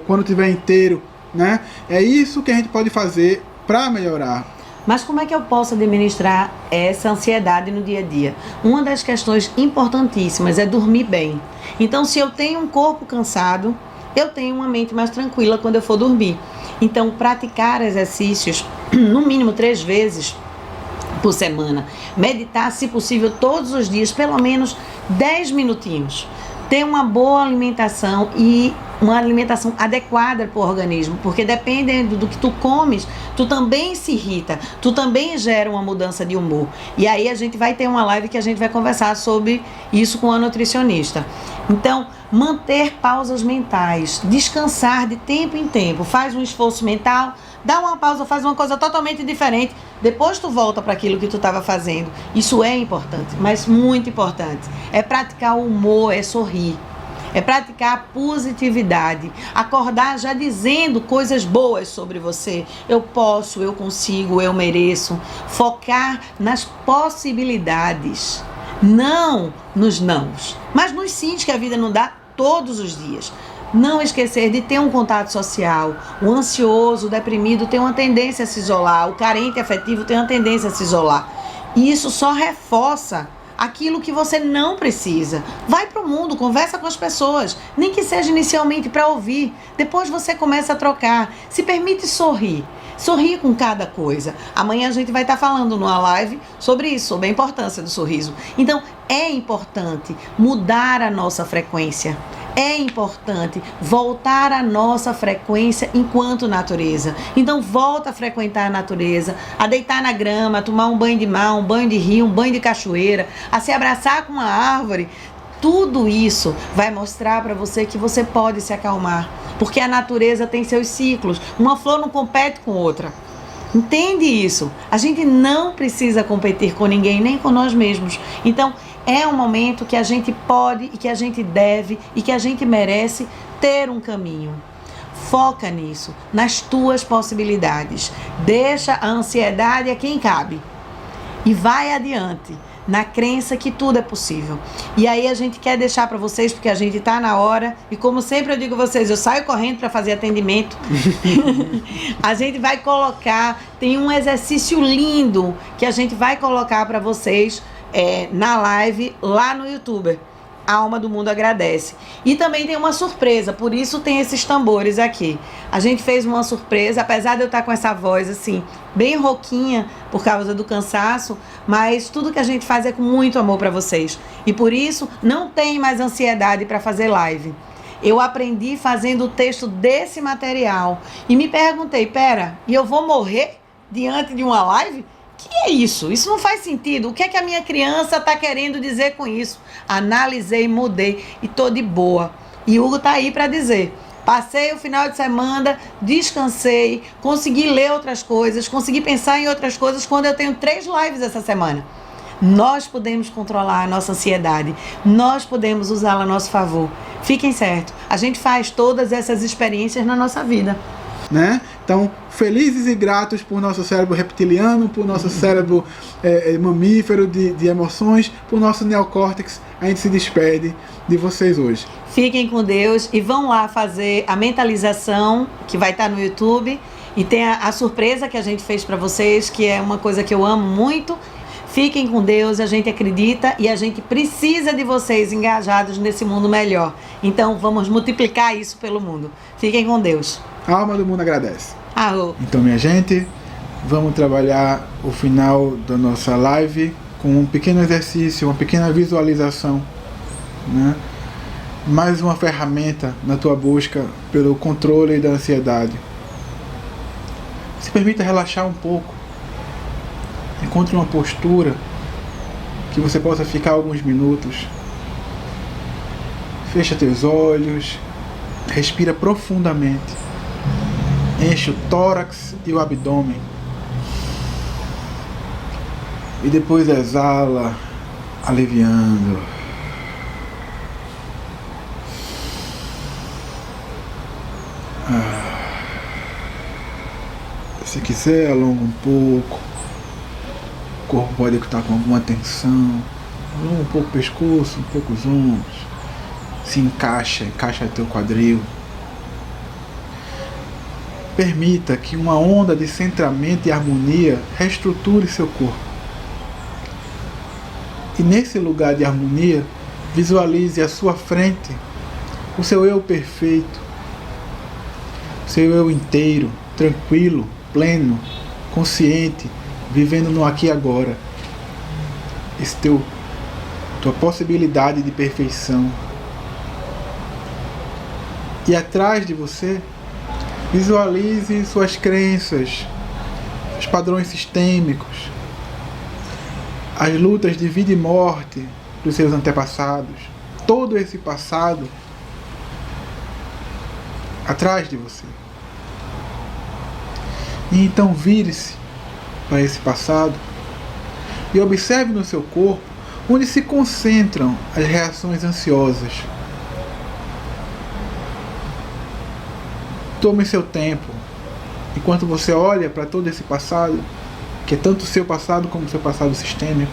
quando estiver inteiro, né? É isso que a gente pode fazer para melhorar. Mas como é que eu posso administrar essa ansiedade no dia a dia? Uma das questões importantíssimas é dormir bem. Então, se eu tenho um corpo cansado, eu tenho uma mente mais tranquila quando eu for dormir. Então, praticar exercícios, no mínimo 3 vezes por semana. Meditar, se possível, todos os dias, pelo menos 10 minutinhos. Ter uma boa alimentação e uma alimentação adequada para o organismo, porque dependendo do que tu comes, tu também se irrita, tu também gera uma mudança de humor. E aí a gente vai ter uma live que a gente vai conversar sobre isso com a nutricionista. Então, manter pausas mentais, descansar de tempo em tempo, faz um esforço mental, dá uma pausa, faz uma coisa totalmente diferente, depois tu volta para aquilo que tu estava fazendo. Isso é importante, mas muito importante. É praticar o humor, é sorrir. É praticar a positividade, acordar já dizendo coisas boas sobre você. Eu posso, eu consigo, eu mereço. Focar nas possibilidades, não nos nãos, mas nos sims que a vida nos dá todos os dias. Não esquecer de ter um contato social. O ansioso, o deprimido tem uma tendência a se isolar, o carente afetivo tem uma tendência a se isolar. E isso só reforça aquilo que você não precisa. Vai para o mundo, conversa com as pessoas, nem que seja inicialmente para ouvir. Depois você começa a trocar. Se permite sorrir. Sorrir com cada coisa. Amanhã a gente vai estar falando numa live sobre isso, sobre a importância do sorriso. Então, é importante mudar a nossa frequência. É importante voltar à nossa frequência enquanto natureza. Então volta a frequentar a natureza, a deitar na grama, a tomar um banho de mar, um banho de rio, um banho de cachoeira, a se abraçar com uma árvore. Tudo isso vai mostrar para você que você pode se acalmar, porque a natureza tem seus ciclos. Uma flor não compete com outra. Entende isso? A gente não precisa competir com ninguém, nem com nós mesmos. Então, é um momento que a gente pode e que a gente deve e que a gente merece ter um caminho. Foca nisso, nas tuas possibilidades. Deixa a ansiedade a quem cabe. E vai adiante, na crença que tudo é possível. E aí a gente quer deixar para vocês, porque a gente está na hora, e como sempre eu digo a vocês, eu saio correndo para fazer atendimento. A gente vai colocar, tem um exercício lindo que a gente vai colocar para vocês na live lá no YouTube. A Alma do Mundo agradece. E também tem uma surpresa, por isso tem esses tambores aqui. A gente fez uma surpresa, apesar de eu estar com essa voz assim, bem rouquinha por causa do cansaço, mas tudo que a gente faz é com muito amor para vocês. E por isso não tem mais ansiedade para fazer live. Eu aprendi fazendo o texto desse material e me perguntei, pera, e eu vou morrer diante de uma live? Que é isso? Isso não faz sentido. O que é que a minha criança está querendo dizer com isso? Analisei, mudei e tô de boa. E Hugo tá aí para dizer. Passei o final de semana, descansei, consegui ler outras coisas, consegui pensar em outras coisas quando eu tenho 3 lives essa semana. Nós podemos controlar a nossa ansiedade. Nós podemos usá-la a nosso favor. Fiquem certos. A gente faz todas essas experiências na nossa vida. Né? Então, felizes e gratos por nosso cérebro reptiliano, por nosso cérebro mamífero de emoções, por nosso neocórtex. A gente se despede de vocês hoje. Fiquem com Deus e vão lá fazer a mentalização que vai estar no YouTube. E tem a surpresa que a gente fez para vocês, que é uma coisa que eu amo muito. Fiquem com Deus, a gente acredita e a gente precisa de vocês engajados nesse mundo melhor. Então vamos multiplicar isso pelo mundo. Fiquem com Deus. A Alma do Mundo agradece. Arro. Então, minha gente, vamos trabalhar o final da nossa live com um pequeno exercício, uma pequena visualização, né? Mais uma ferramenta na tua busca pelo controle da ansiedade. Se permita relaxar um pouco. Encontre uma postura que você possa ficar alguns minutos. Fecha teus olhos, respira profundamente. Enche o tórax e o abdômen. E depois exala, aliviando. Se quiser, alonga um pouco. O corpo pode estar com alguma tensão. Alonga um pouco o pescoço, um pouco os ombros. Se encaixa teu quadril. Permita que uma onda de centramento e harmonia reestruture seu corpo. E nesse lugar de harmonia, visualize à sua frente o seu eu perfeito, o seu eu inteiro, tranquilo, pleno, consciente, vivendo no aqui e agora. Tua possibilidade de perfeição. E atrás de você, visualize suas crenças, os padrões sistêmicos, as lutas de vida e morte dos seus antepassados, todo esse passado atrás de você. E então vire-se para esse passado e observe no seu corpo onde se concentram as reações ansiosas. Tome seu tempo enquanto você olha para todo esse passado, que é tanto o seu passado como o seu passado sistêmico.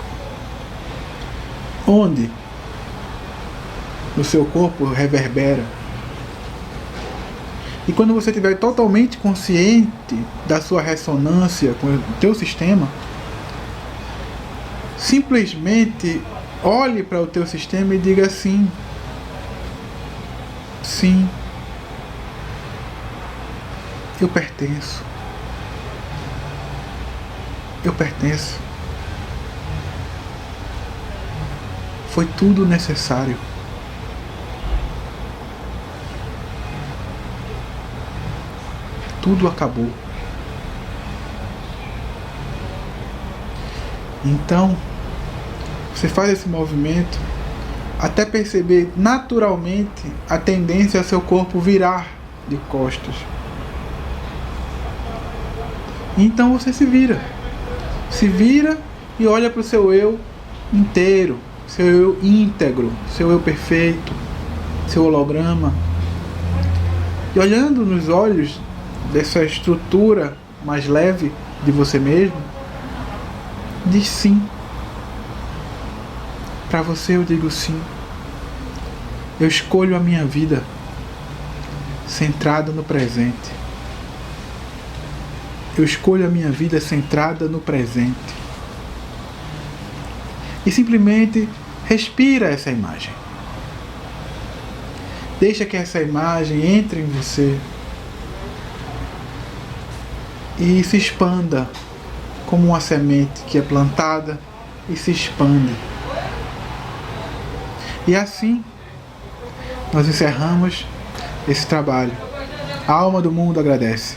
Onde no seu corpo reverbera. E quando você estiver totalmente consciente da sua ressonância com o teu sistema, simplesmente olhe para o teu sistema e diga sim. Sim. Eu pertenço. Eu pertenço. Foi tudo necessário. Tudo acabou. Então, você faz esse movimento até perceber naturalmente a tendência a seu corpo virar de costas. Então você se vira. Se vira e olha para o seu eu inteiro, seu eu íntegro, seu eu perfeito, seu holograma. E olhando nos olhos dessa estrutura mais leve de você mesmo, diz sim. Para você eu digo sim. Eu escolho a minha vida centrada no presente. Eu escolho a minha vida centrada no presente. E simplesmente respira essa imagem. Deixa que essa imagem entre em você e se expanda como uma semente que é plantada e se expande. E assim nós encerramos esse trabalho. A alma do mundo agradece.